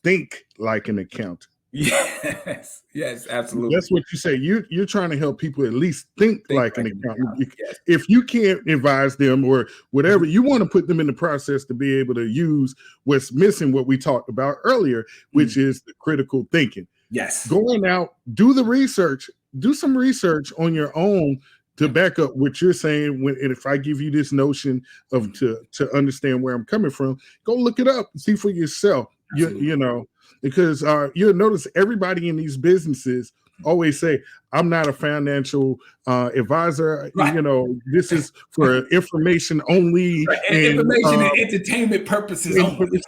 think like an accountant. Yes, absolutely. That's what you say. You're trying to help people at least think like an accountant. Yes. If you can't advise them or whatever, you want to put them in the process to be able to use what's missing, what we talked about earlier, which is the critical thinking. Yes. Going out, do the research, do some research on your own to back up what you're saying. And if I give you this notion of to understand where I'm coming from, go look it up and see for yourself. You know, because you'll notice everybody in these businesses always say, I'm not a financial advisor. Right. You know, this is for information only. Right. And information and entertainment purposes only.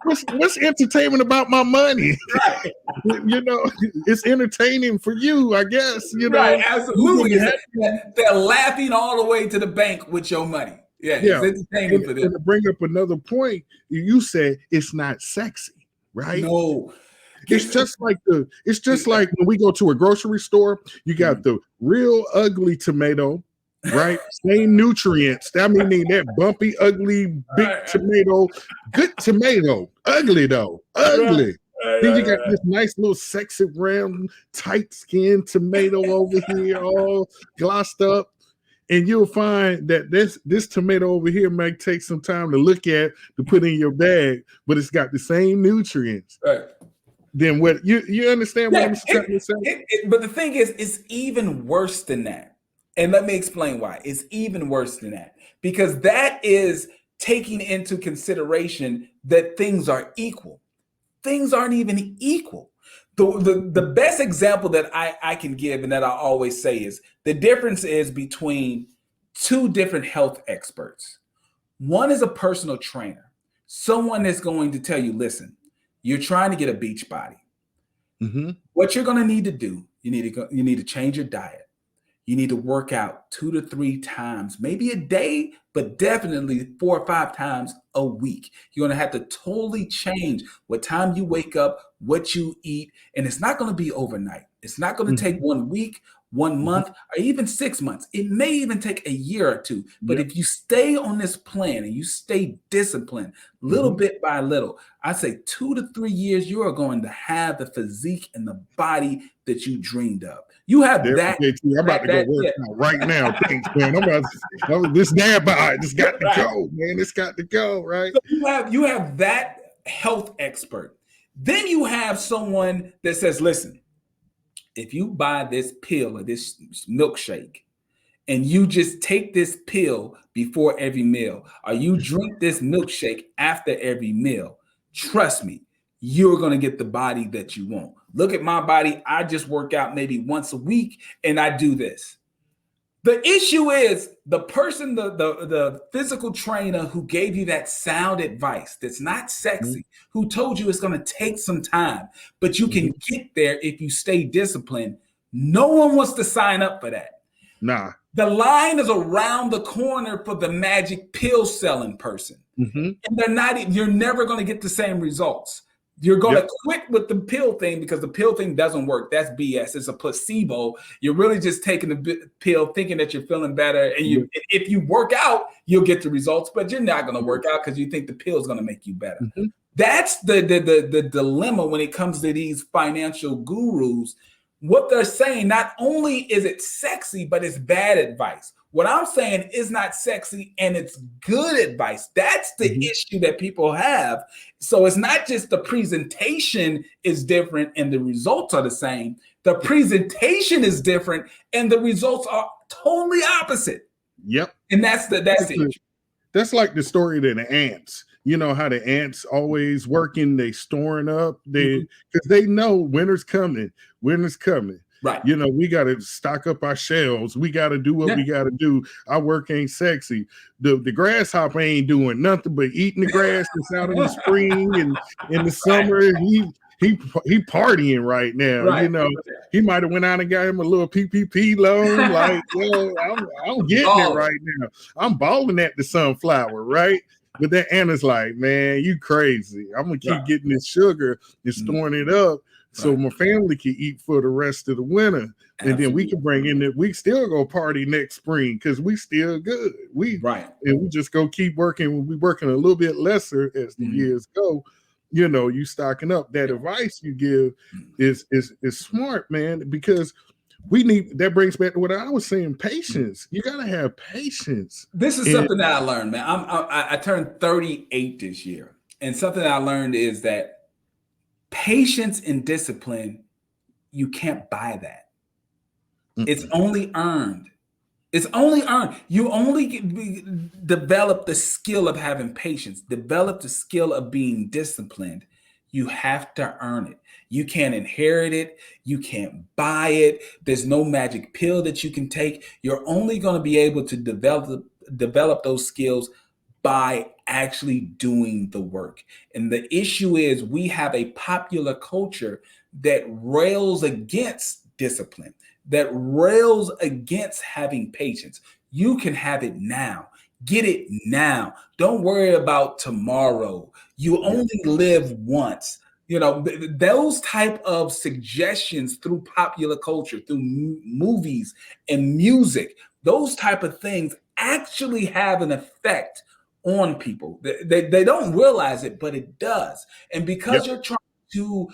What's entertainment about my money? Right. You know, it's entertaining for you, I guess. You know, right, absolutely. They're laughing all the way to the bank with your money. Yeah. It's entertaining for them. And to bring up another point, you said it's not sexy. Right? No, it's just like when we go to a grocery store, you got the real ugly tomato, right? Same nutrients. I mean, that bumpy, ugly, big tomato, good tomato, ugly though, ugly. Then you got this nice little sexy, round, tight skinned tomato over here, all glossed up. And you'll find that this tomato over here might take some time to look at, to put in your bag, but it's got the same nutrients. Right. Then what you understand what I'm trying to say? But the thing is, it's even worse than that. And let me explain why. It's even worse than that. Because that is taking into consideration that things are equal. Things aren't even equal. The best example that I can give and that I always say is the difference is between two different health experts. One is a personal trainer, someone that's going to tell you, listen, you're trying to get a beach body. Mm-hmm. What you're going to need to do, you need to change your diet. You need to work out 2 to 3 times, maybe a day, but definitely 4 or 5 times a week. You're going to have to totally change what time you wake up, what you eat, and it's not going to be overnight. It's not going to take 1 week, 1 month, or even 6 months. It may even take a year or 2. But if you stay on this plan and you stay disciplined little bit by little, I say 2 to 3 years, you are going to have the physique and the body that you dreamed of. You have that. I'm about to go work out right now. Thanks, man. This dad bod, it's got to go, man. It's got to go, right? So you have that health expert. Then you have someone that says, listen, if you buy this pill or this milkshake and you just take this pill before every meal, or you drink this milkshake after every meal, trust me, you're going to get the body that you want. Look at my body. I just work out maybe once a week and I do this. The issue is the person, the physical trainer who gave you that sound advice that's not sexy, who told you it's going to take some time, but you can get there if you stay disciplined. No one wants to sign up for that. Nah. The line is around the corner for the magic pill selling person. And you're never going to get the same results. You're going to quit with the pill thing because the pill thing doesn't work. That's BS. It's a placebo. You're really just taking the pill thinking that you're feeling better. And if you work out, you'll get the results, but you're not going to work out because you think the pill is going to make you better. That's the dilemma when it comes to these financial gurus. What they're saying, not only is it sexy, but it's bad advice. What I'm saying is not sexy and it's good advice. That's the issue that people have. So it's not just the presentation is different and the results are the same. The presentation is different and the results are totally opposite. Yep. And that's the issue. That's like the story of the ants. You know how the ants always working, they storing up, because they know winter's coming. Right. You know, we got to stock up our shelves. We got to do what we got to do. Our work ain't sexy. The grasshopper ain't doing nothing but eating the grass that's out in the spring and in the summer. He partying right now. Right. You know, he might have went out and got him a little PPP loan. Like, well, I'm getting it right now. I'm balling at the sunflower, right? But that ant is like, man, you crazy. I'm gonna keep getting this sugar and storing it up so my family can eat for the rest of the winter. And then we can bring in that we still go party next spring because we still good. And we just go keep working. We working a little bit lesser as the years go. You know, you stocking up. That advice you give is smart, man, because we need, that brings back to what I was saying, patience. You gotta have patience. This is something that I learned, man. I turned 38 this year, and something that I learned is that patience and discipline, you can't buy that. It's only earned. It's only earned. You only develop the skill of having patience, develop the skill of being disciplined. You have to earn it. You can't inherit it. You can't buy it. There's no magic pill that you can take. You're only going to be able to develop those skills by actually doing the work. And the issue is we have a popular culture that rails against discipline, that rails against having patience. You can have it now. Get it now. Don't worry about tomorrow. You only live once. You know, those type of suggestions through popular culture, through movies and music, those type of things actually have an effect on people. They don't realize it, but it does. And because you're trying to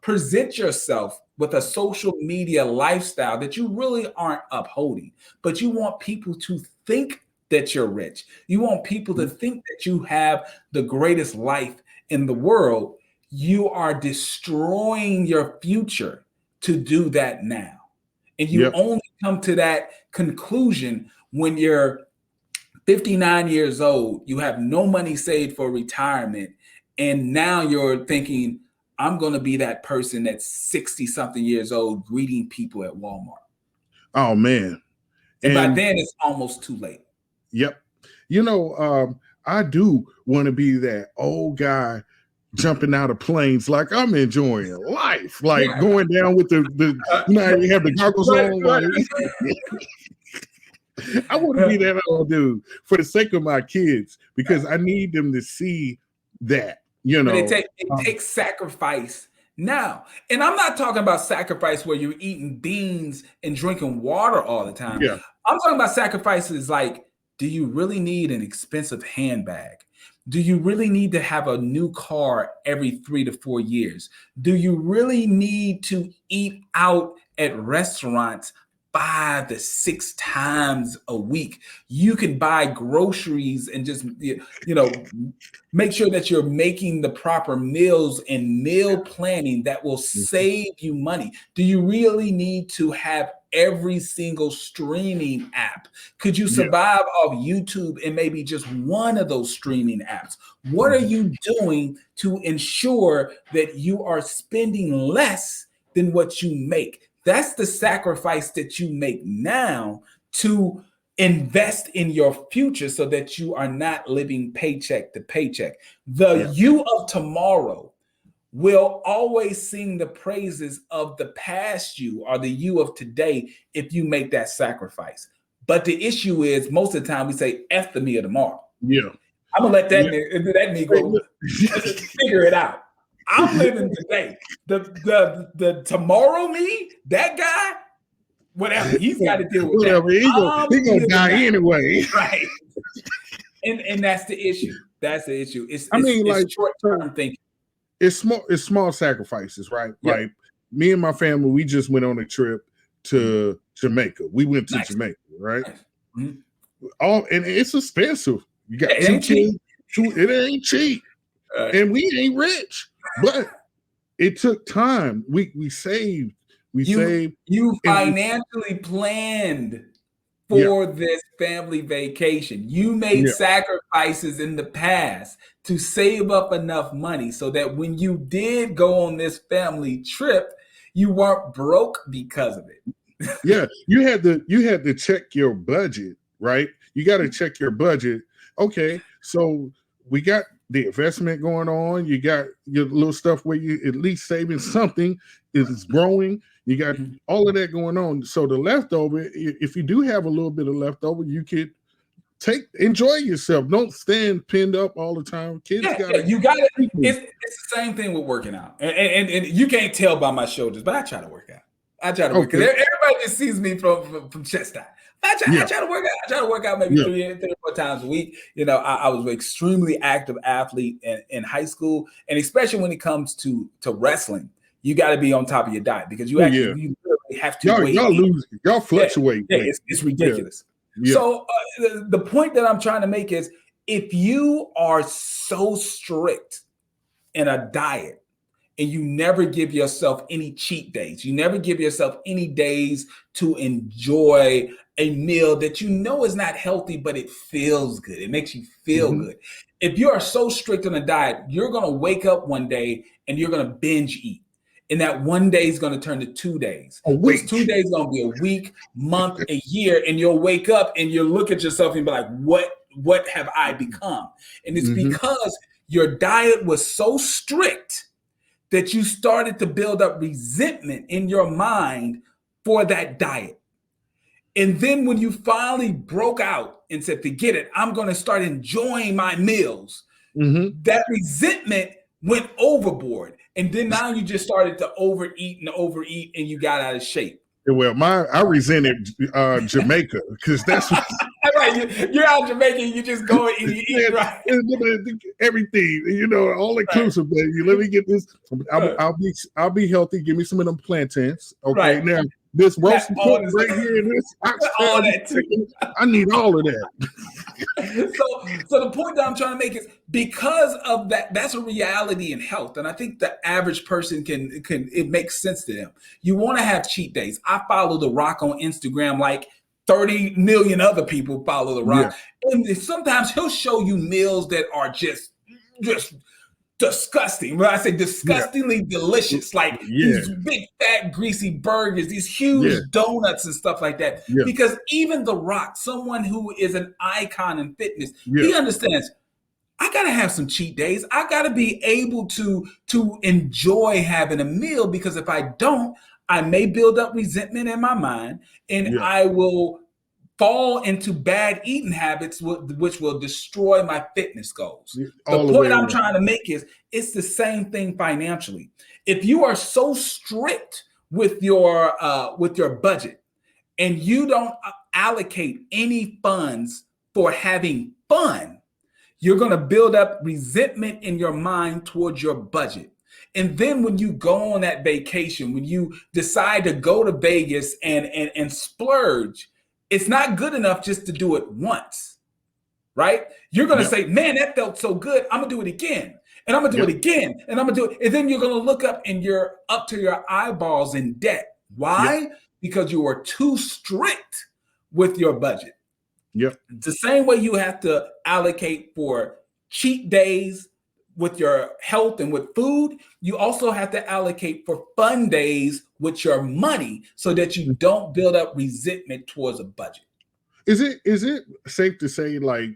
present yourself with a social media lifestyle that you really aren't upholding, but you want people to think that you're rich. You want people to think that you have the greatest life in the world. You are destroying your future to do that now. And you only come to that conclusion when you're 59 years old, you have no money saved for retirement, and now you're thinking, I'm going to be that person that's 60 something years old greeting people at Walmart. Oh, man. And by then it's almost too late. Yep. You know, I do want to be that old guy jumping out of planes like I'm enjoying life, like going down with the you know, you have the goggles on. Like, I want to be that old dude for the sake of my kids, because I need them to see that, you know. But it takes sacrifice now. And I'm not talking about sacrifice where you're eating beans and drinking water all the time. Yeah. I'm talking about sacrifices like, do you really need an expensive handbag? Do you really need to have a new car every 3 to 4 years? Do you really need to eat out at restaurants 5 to 6 times a week? You can buy groceries and just, you know, make sure that you're making the proper meals and meal planning that will save you money. Do you really need to have every single streaming app? Could you survive off YouTube and maybe just one of those streaming apps? What are you doing to ensure that you are spending less than what you make? That's the sacrifice that you make now to invest in your future so that you are not living paycheck to paycheck. The you of tomorrow will always sing the praises of the past you or the you of today if you make that sacrifice. But the issue is most of the time we say F the me of tomorrow. Yeah. I'm gonna let that Negro figure it out. I'm living today. The tomorrow me, that guy, whatever, he's got to deal with whatever. That. He gonna die anyway. Right. And that's the issue. That's the issue. It's like short-term thinking. It's small sacrifices, right? Yep. Like me and my family, we just went on a trip to Jamaica. We went to Jamaica, right? Nice. And it's expensive. You got 2 kids. It ain't cheap. And we ain't rich, but it took time. We saved. You financially planned for this family vacation. You made sacrifices in the past to save up enough money so that when you did go on this family trip, you weren't broke because of it. Yeah, you had to check your budget, right? You got to check your budget. Okay, so we got the investment going on. You got your little stuff where you at least saving something is growing. You got all of that going on. So the leftover, if you do have a little bit of leftover, you could enjoy yourself. Don't stand pinned up all the time. Kids you gotta. It's the same thing with working out, and you can't tell by my shoulders, but I try to work out. I try to work because everybody just sees me from chest high. I try to work out. I try to work out maybe 3 or 4 times a week. You know, I was an extremely active athlete in high school, and especially when it comes to wrestling, you got to be on top of your diet because you you literally have to. Y'all fluctuate. It's ridiculous. Yeah. So the point that I'm trying to make is, if you are so strict in a diet and you never give yourself any cheat days, you never give yourself any days to enjoy a meal that you know is not healthy, but it feels good. It makes you feel good. If you are so strict on a diet, you're going to wake up one day and you're going to binge eat. And that one day is going to turn to 2 days. Those 2 days are going to be a week, month, a year. And you'll wake up and you'll look at yourself and be like, what have I become? And it's because your diet was so strict that you started to build up resentment in your mind for that diet. And then when you finally broke out and said, forget it, I'm going to start enjoying my meals, that resentment went overboard. And then now you just started to overeat and you got out of shape. Well, I resented Jamaica because that's what right. You're out of Jamaica and you just go and you eat right. Everything, you know, all inclusive, baby. Let me get this. I'll be healthy. Give me some of them plantains. Okay, now this roasted pork right here in this all that too. I need all of that. So the point that I'm trying to make is, because of that, that's a reality in health. And I think the average person can it makes sense to them. You want to have cheat days. I follow The Rock on Instagram, like 30 million other people follow The Rock. Yeah. And sometimes he'll show you meals that are just disgusting. When I say disgustingly delicious, like these big, fat, greasy burgers, these huge donuts and stuff like that. Yeah. Because even The Rock, someone who is an icon in fitness, he understands, I got to have some cheat days. I got to be able to enjoy having a meal, because if I don't, I may build up resentment in my mind, and I will fall into bad eating habits, which will destroy my fitness goals. The point I'm trying to make is, it's the same thing financially. If you are so strict with your budget and you don't allocate any funds for having fun, you're going to build up resentment in your mind towards your budget. And then when you go on that vacation, when you decide to go to Vegas and splurge, it's not good enough just to do it once, right? You're going to say, man, that felt so good. I'm going to do it again. And I'm going to do it again. And I'm going to do it. And then you're going to look up and you're up to your eyeballs in debt. Why? Because you are too strict with your budget. The same way you have to allocate for cheat days with your health and with food, you also have to allocate for fun days with your money, so that you don't build up resentment towards a budget. Is it safe to say, like,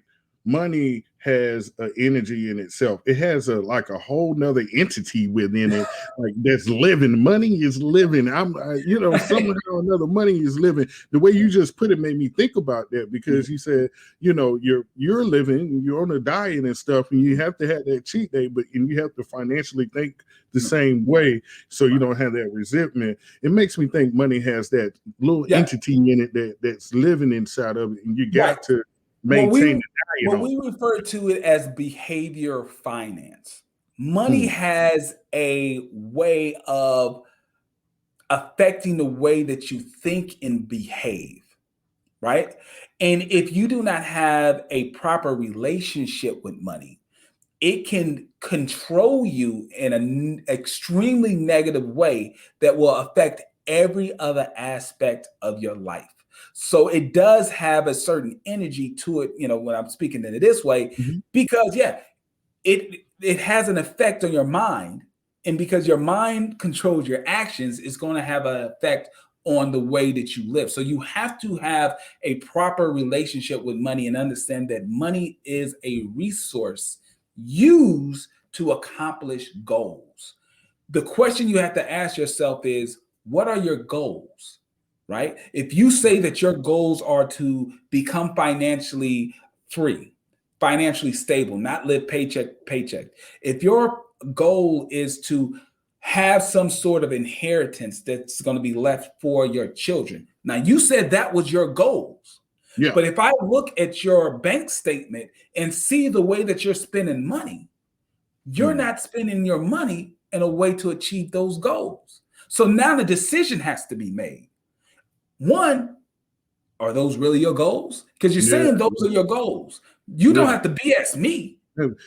money has an energy in itself? It has a whole nother entity within it, like, that's living. Money is living. Somehow or another, money is living. The way you just put it made me think about that, because you said, you're living, you're on a diet and stuff, and you have to have that cheat day, and you have to financially think the same way, so you don't have that resentment. It makes me think money has that little entity in it that's living inside of it, and you got to maintain the diet. We refer to it as behavior finance. Money has a way of affecting the way that you think and behave, right? And if you do not have a proper relationship with money, it can control you in an extremely negative way that will affect every other aspect of your life. So it does have a certain energy to it, when I'm speaking in it this way, because it has an effect on your mind. And because your mind controls your actions, it's going to have an effect on the way that you live. So you have to have a proper relationship with money and understand that money is a resource used to accomplish goals. The question you have to ask yourself is, what are your goals? Right? If you say that your goals are to become financially free, financially stable, not live paycheck to paycheck. If your goal is to have some sort of inheritance that's going to be left for your children. Now, you said that was your goals. Yeah. But if I look at your bank statement and see the way that you're spending money, you're not spending your money in a way to achieve those goals. So now the decision has to be made. One, are those really your goals? Because you're saying those are your goals. You don't have to BS me.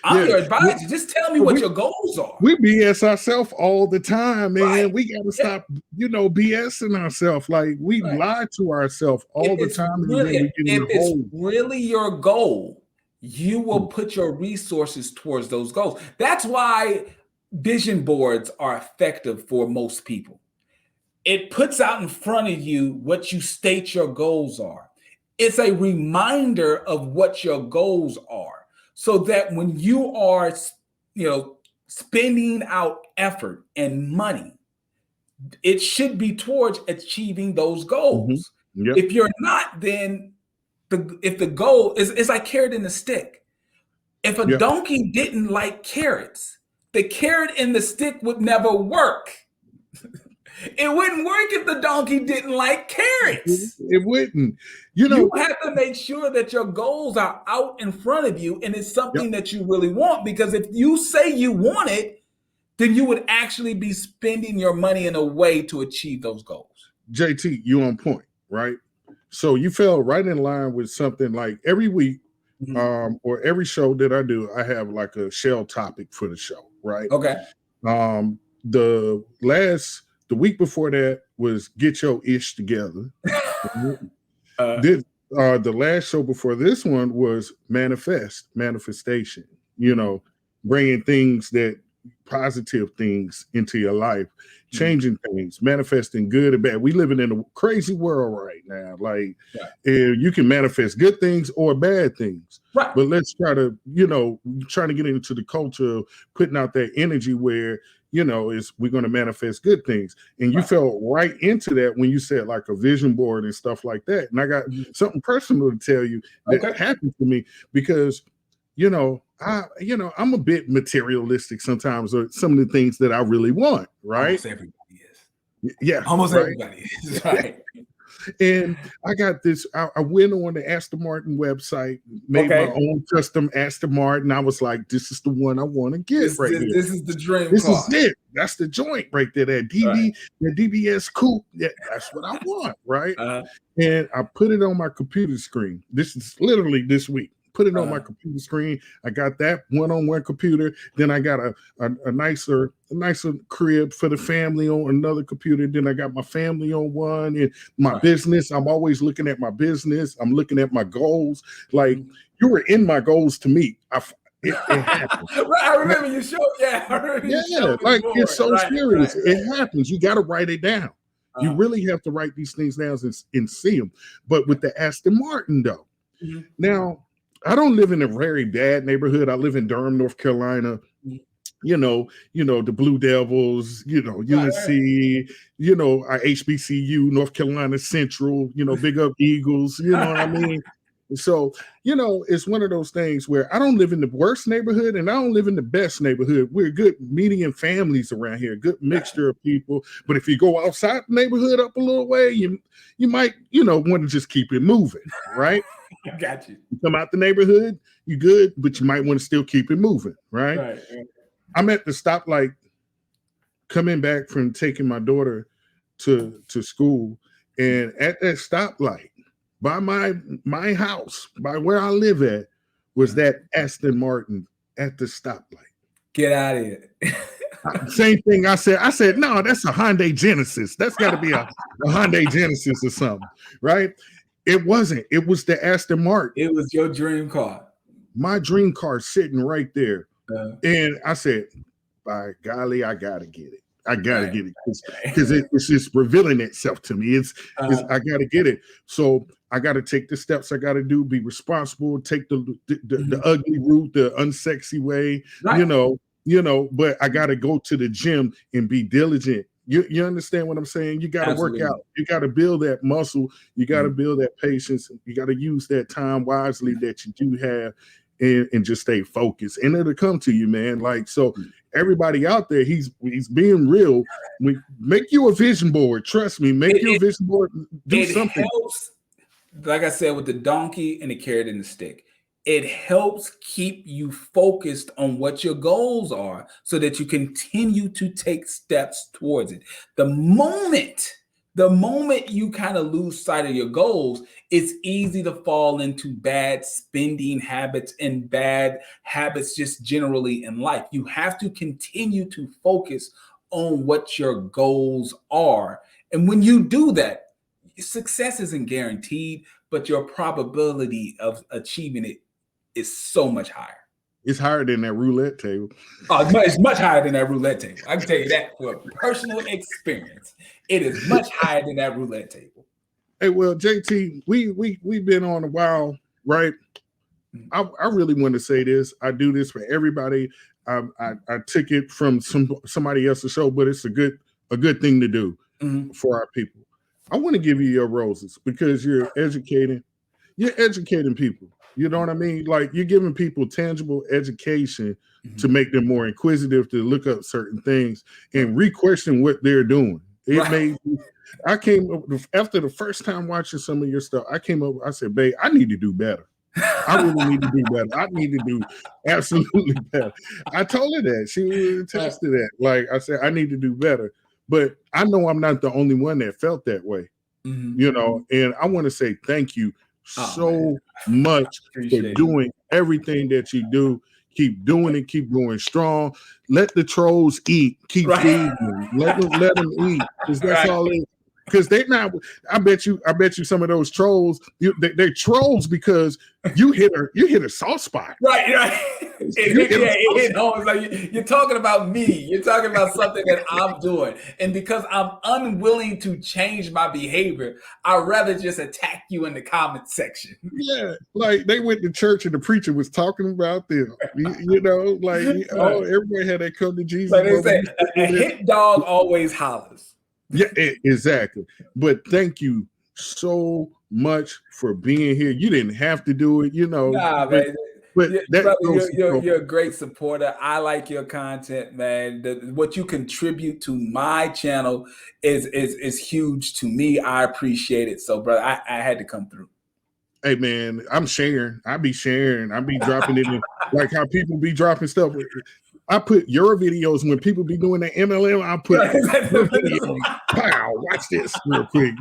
I'm your advisor. Just tell me what your goals are. We BS ourselves all the time, man. We got to stop, BSing ourselves. Like we lie to ourselves all the time. If it's really your goal, you will put your resources towards those goals. That's why vision boards are effective for most people. It puts out in front of you what you state your goals are. It's a reminder of what your goals are, so that when you are, spending out effort and money, it should be towards achieving those goals. Yep. If you're not, then if the goal is like carrot and the stick. If a donkey didn't like carrots, the carrot and the stick would never work. It wouldn't work if the donkey didn't like carrots. It wouldn't. You have to make sure that your goals are out in front of you and it's something that you really want. Because if you say you want it, then you would actually be spending your money in a way to achieve those goals. JT, you on point, right? So you fell right in line with something like every week or every show that I do, I have like a shell topic for the show, right? Okay. The week before that was get your ish together. The last show before this one was manifestation, bringing things positive things into your life, changing things, manifesting good and bad. We living in a crazy world right now. Like you can manifest good things or bad things. Right. But let's try to, trying to get into the culture of putting out that energy where is we're going to manifest good things. And you fell right into that when you said like a vision board and stuff like that. And I got something personal to tell you that happened to me because, I'm a bit materialistic sometimes, or some of the things that I really want, right? Almost everybody is. Yeah. Almost everybody is, right. And I got this, I went on the Aston Martin website, made my own custom Aston Martin. I was like, this is the one I want to get here. This is the dream This car. is it. That's the joint right there. That DBS coupe. Yeah, that's what I want, right? And I put it on my computer screen. This is literally this week. Put it on my computer screen. I got that one-on-one computer. Then I got a nicer crib for the family on another computer. Then I got my family on one, and my business. I'm always looking at my business. I'm looking at my goals. Like you were in my goals to meet. It happened. I remember you showed. It's so serious. It happens. You got to write it down. You really have to write these things down and see them. But with the Aston Martin, though, now. I don't live in a very bad neighborhood. I live in Durham, North Carolina. The Blue Devils, UNC, HBCU, North Carolina Central, big up Eagles, you know what I mean? So, it's one of those things where I don't live in the worst neighborhood and I don't live in the best neighborhood. We're good median families around here, good mixture of people. But if you go outside the neighborhood up a little way, you might, want to just keep it moving, right? I got you. You come out the neighborhood, you good, but you might want to still keep it moving, right? I'm at the stoplight coming back from taking my daughter to school, and at that stoplight, by my house, by where I live at, was that Aston Martin at the stoplight. Get out of here. Same thing I said, no, that's a Hyundai Genesis. That's got to be a Hyundai Genesis or something, right? It wasn't. It was the Aston Martin. It was your dream car. My dream car sitting right there. And I said, by golly, I got to get it. I got to get it because it's just revealing itself to me. I got to get it. So I got to take the steps I got to do, be responsible, take the ugly route, the unsexy way, but I got to go to the gym and be diligent You understand what I'm saying? You got to work out. You got to build that muscle. You got to build that patience. You got to use that time wisely that you do have, and just stay focused. And it'll come to you, man. Like, so everybody out there, he's being real. Make you a vision board. Trust me. Make you a vision board. Do something. Helps, like I said, with the donkey and the carrot and the stick. It helps keep you focused on what your goals are so that you continue to take steps towards it. The moment you kind of lose sight of your goals, it's easy to fall into bad spending habits and bad habits just generally in life. You have to continue to focus on what your goals are. And when you do that, success isn't guaranteed, but your probability of achieving it is so much higher. It's higher than that roulette table. Oh, it's much higher than that roulette table. I can tell you that for personal experience. It is much higher than that roulette table. Hey, well, JT, we've been on a while, right? I really want to say this. I do this for everybody. I took it from somebody else's show, but it's a good thing to do for our people. I want to give you your roses because you're educating people. You know what I mean? Like, you're giving people tangible education to make them more inquisitive, to look up certain things and re-question what they're doing. I came up after the first time watching some of your stuff. I said, babe, I need to do better. I really need to do better. I need to do absolutely better. I told her that. She was attached to that. Like, I said, I need to do better. But I know I'm not the only one that felt that way. You know, and I want to say thank you so much for doing everything that you do. Keep doing it. Keep going strong. Let the trolls eat. Keep feeding them. Let them eat. Because that's all they. Because they not. I bet you some of those trolls. They're trolls because you hit a soft spot. Right. It hit home. Like you're talking about me. You're talking about something that I'm doing, and because I'm unwilling to change my behavior, I'd rather just attack you in the comment section. Yeah, like they went to church and the preacher was talking about them. You know, like everybody had that come to Jesus. Like they say, a hit dog always hollers. Yeah, exactly. But thank you so much for being here. You didn't have to do it, you know. Nah, man. But you're a great supporter. I like your content, man. What you contribute to my channel is huge to me. I appreciate it. So, brother, I had to come through. Hey, man, I'm sharing. I be sharing. I be dropping it in, like how people be dropping stuff. I put your videos when people be doing the MLM. I put, wow, watch this real quick.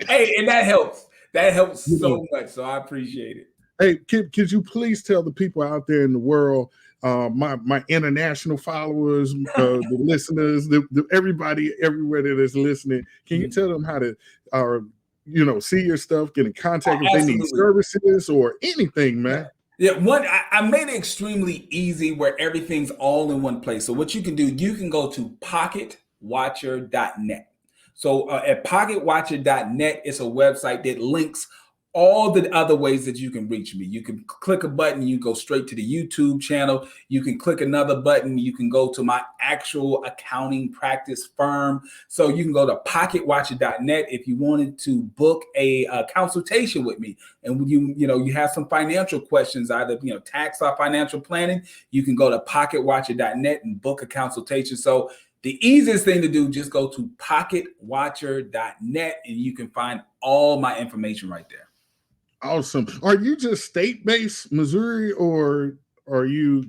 Hey, and that helps. That helps so much. So I appreciate it. Hey, could you please tell the people out there in the world, my international followers, the listeners, everybody everywhere that is listening, can you tell them how to, see your stuff, get in contact if they need services or anything, man? Yeah, I made it extremely easy where everything's all in one place. So what you can do, you can go to POCKETWATCHER.net. So at POCKETWATCHER.net, it's a website that links all the other ways that you can reach me. You can click a button, you go straight to the YouTube channel. You can click another button, you can go to my actual accounting practice firm. So you can go to POCKETWATCHER.net if you wanted to book a consultation with me, and you have some financial questions, either tax or financial planning. You can go to POCKETWATCHER.net and book a consultation. So the easiest thing to do, just go to POCKETWATCHER.net and you can find all my information right there. Awesome. Are you just state-based, Missouri, or are you?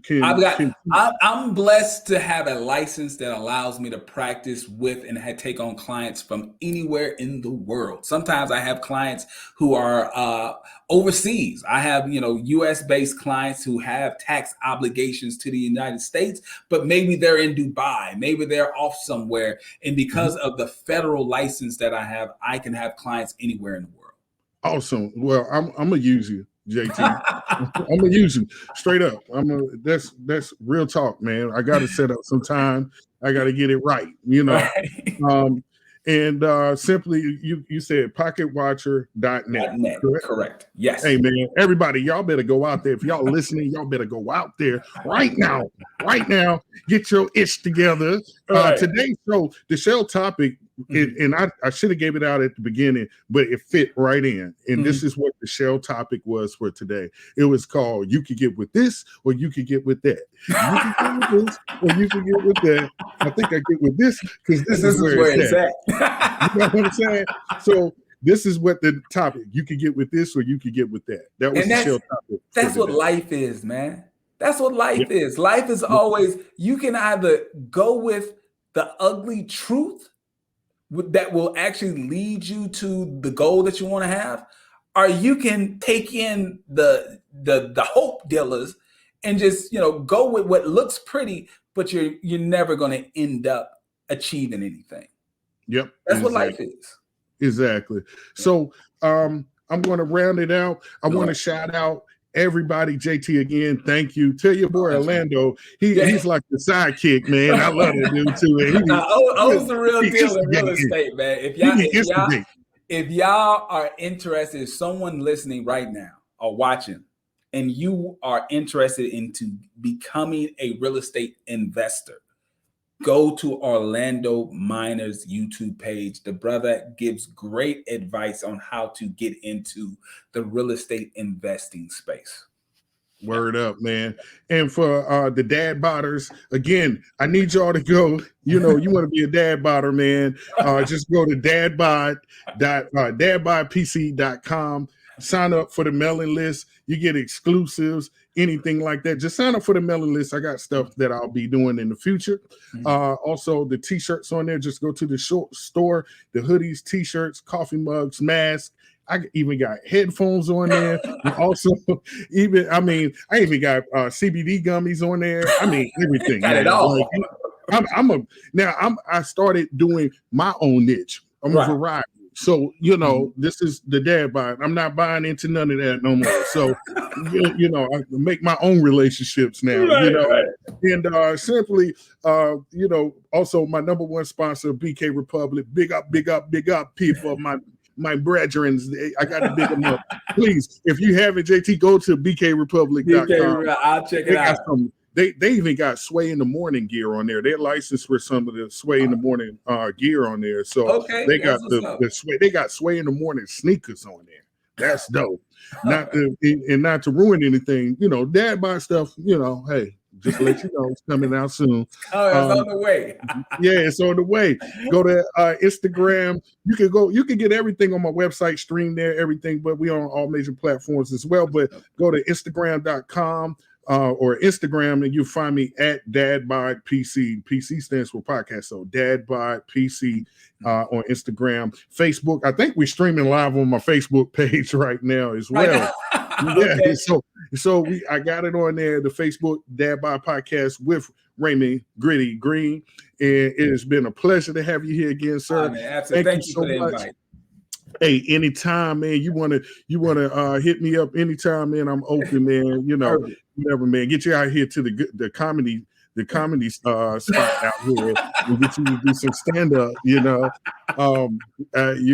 I'm blessed to have a license that allows me to practice with and take on clients from anywhere in the world. Sometimes I have clients who are overseas. I have U.S.-based clients who have tax obligations to the United States, but maybe they're in Dubai, maybe they're off somewhere, and because of the federal license that I have, I can have clients anywhere in the world. Awesome. Well, I'm gonna use you, JT. I'm gonna use you straight up. That's real talk, man. I got to set up some time. I got to get it right, Right. And simply, you said POCKETWATCHER.net. Correct. Yes. Hey, man, everybody, y'all better go out there. If y'all listening, y'all better go out there right now. Right now, get your itch together. Today's show, the show topic, and I should have gave it out at the beginning, but it fit right in. And this is what the show topic was for today. It was called "You Could Get With This or You Could Get With That." You can get with this or you can get with that. I think I get with this because this is where it's at. You know what I'm saying? So this is what the topic. You can get with this or you can get with that. That was the show topic. That's what life is, man. That's what life is. Life is always, you can either go with the ugly truth that will actually lead you to the goal that you want to have, or you can take in the hope dealers and just, go with what looks pretty, but you're never going to end up achieving anything. Yep. That's what life is. Exactly. So I'm going to round it out. I want to shout out everybody. JT, again, thank you. Tell your boy Orlando, he's like the sidekick, man. I love that dude too. O's the real deal in real estate, man. If y'all are interested, if someone listening right now or watching, and you are interested into becoming a real estate investor, go to Orlando Miner's YouTube page. The brother gives great advice on how to get into the real estate investing space. Word up, man. And for the dad botters, again, I need y'all to go. You want to be a dad botter, man. Just go to dadbodpc.com. Sign up for the mailing list. You get exclusives, anything like that. Just sign up for the mailing list. I got stuff that I'll be doing in the future. Also, the t-shirts on there. Just go to the store. The hoodies, t-shirts, coffee mugs, masks. I even got headphones on there. Also, I even got CBD gummies on there. I mean, everything. Got it all. I started doing my own niche. I'm a variety. So, this is the dad bod. I'm not buying into none of that no more. So, I make my own relationships now, and simply, also my number one sponsor, BK Republic. Big up, people, my brethren. I got to big them up. Please, if you haven't, JT, go to bkrepublic.com. I'll check it out. They even got Sway in the Morning gear on there. They're licensed for some of the Sway in the Morning gear on there. So they got the Sway. They got Sway in the Morning sneakers on there. That's dope. Not to ruin anything, dad bod stuff. Hey, just let you know it's coming out soon. Oh, it's on the way. Yeah, it's on the way. Go to Instagram. You can get everything on my website, stream there, everything. But we on all major platforms as well. But go to Instagram.com. Or Instagram, and you'll find me at Dad Bod PC. PC stands for podcast, so Dad Bod PC on Instagram. Facebook, I think we're streaming live on my Facebook page right now as well. Okay. So I got it on there, the Facebook Dad Bod Podcast with Raymond GREENE, and it has been a pleasure to have you here again, sir. Thank you so much. Invite. Hey, anytime, man. You wanna hit me up anytime, man. I'm open, man. Whatever, man. Get you out here to the comedy spot out here and get you to do some stand up. You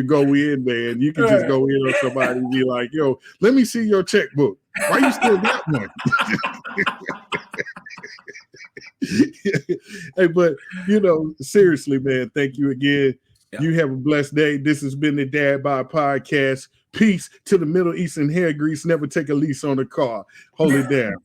go in, man. You can just go in on somebody and be like, "Yo, let me see your checkbook. Why you still got one?" Hey, but seriously, man. Thank you again. Yeah. You have a blessed day. This has been the Dad Bod Podcast. Peace to the Middle Eastern hair grease. Never take a lease on a car. Hold it down.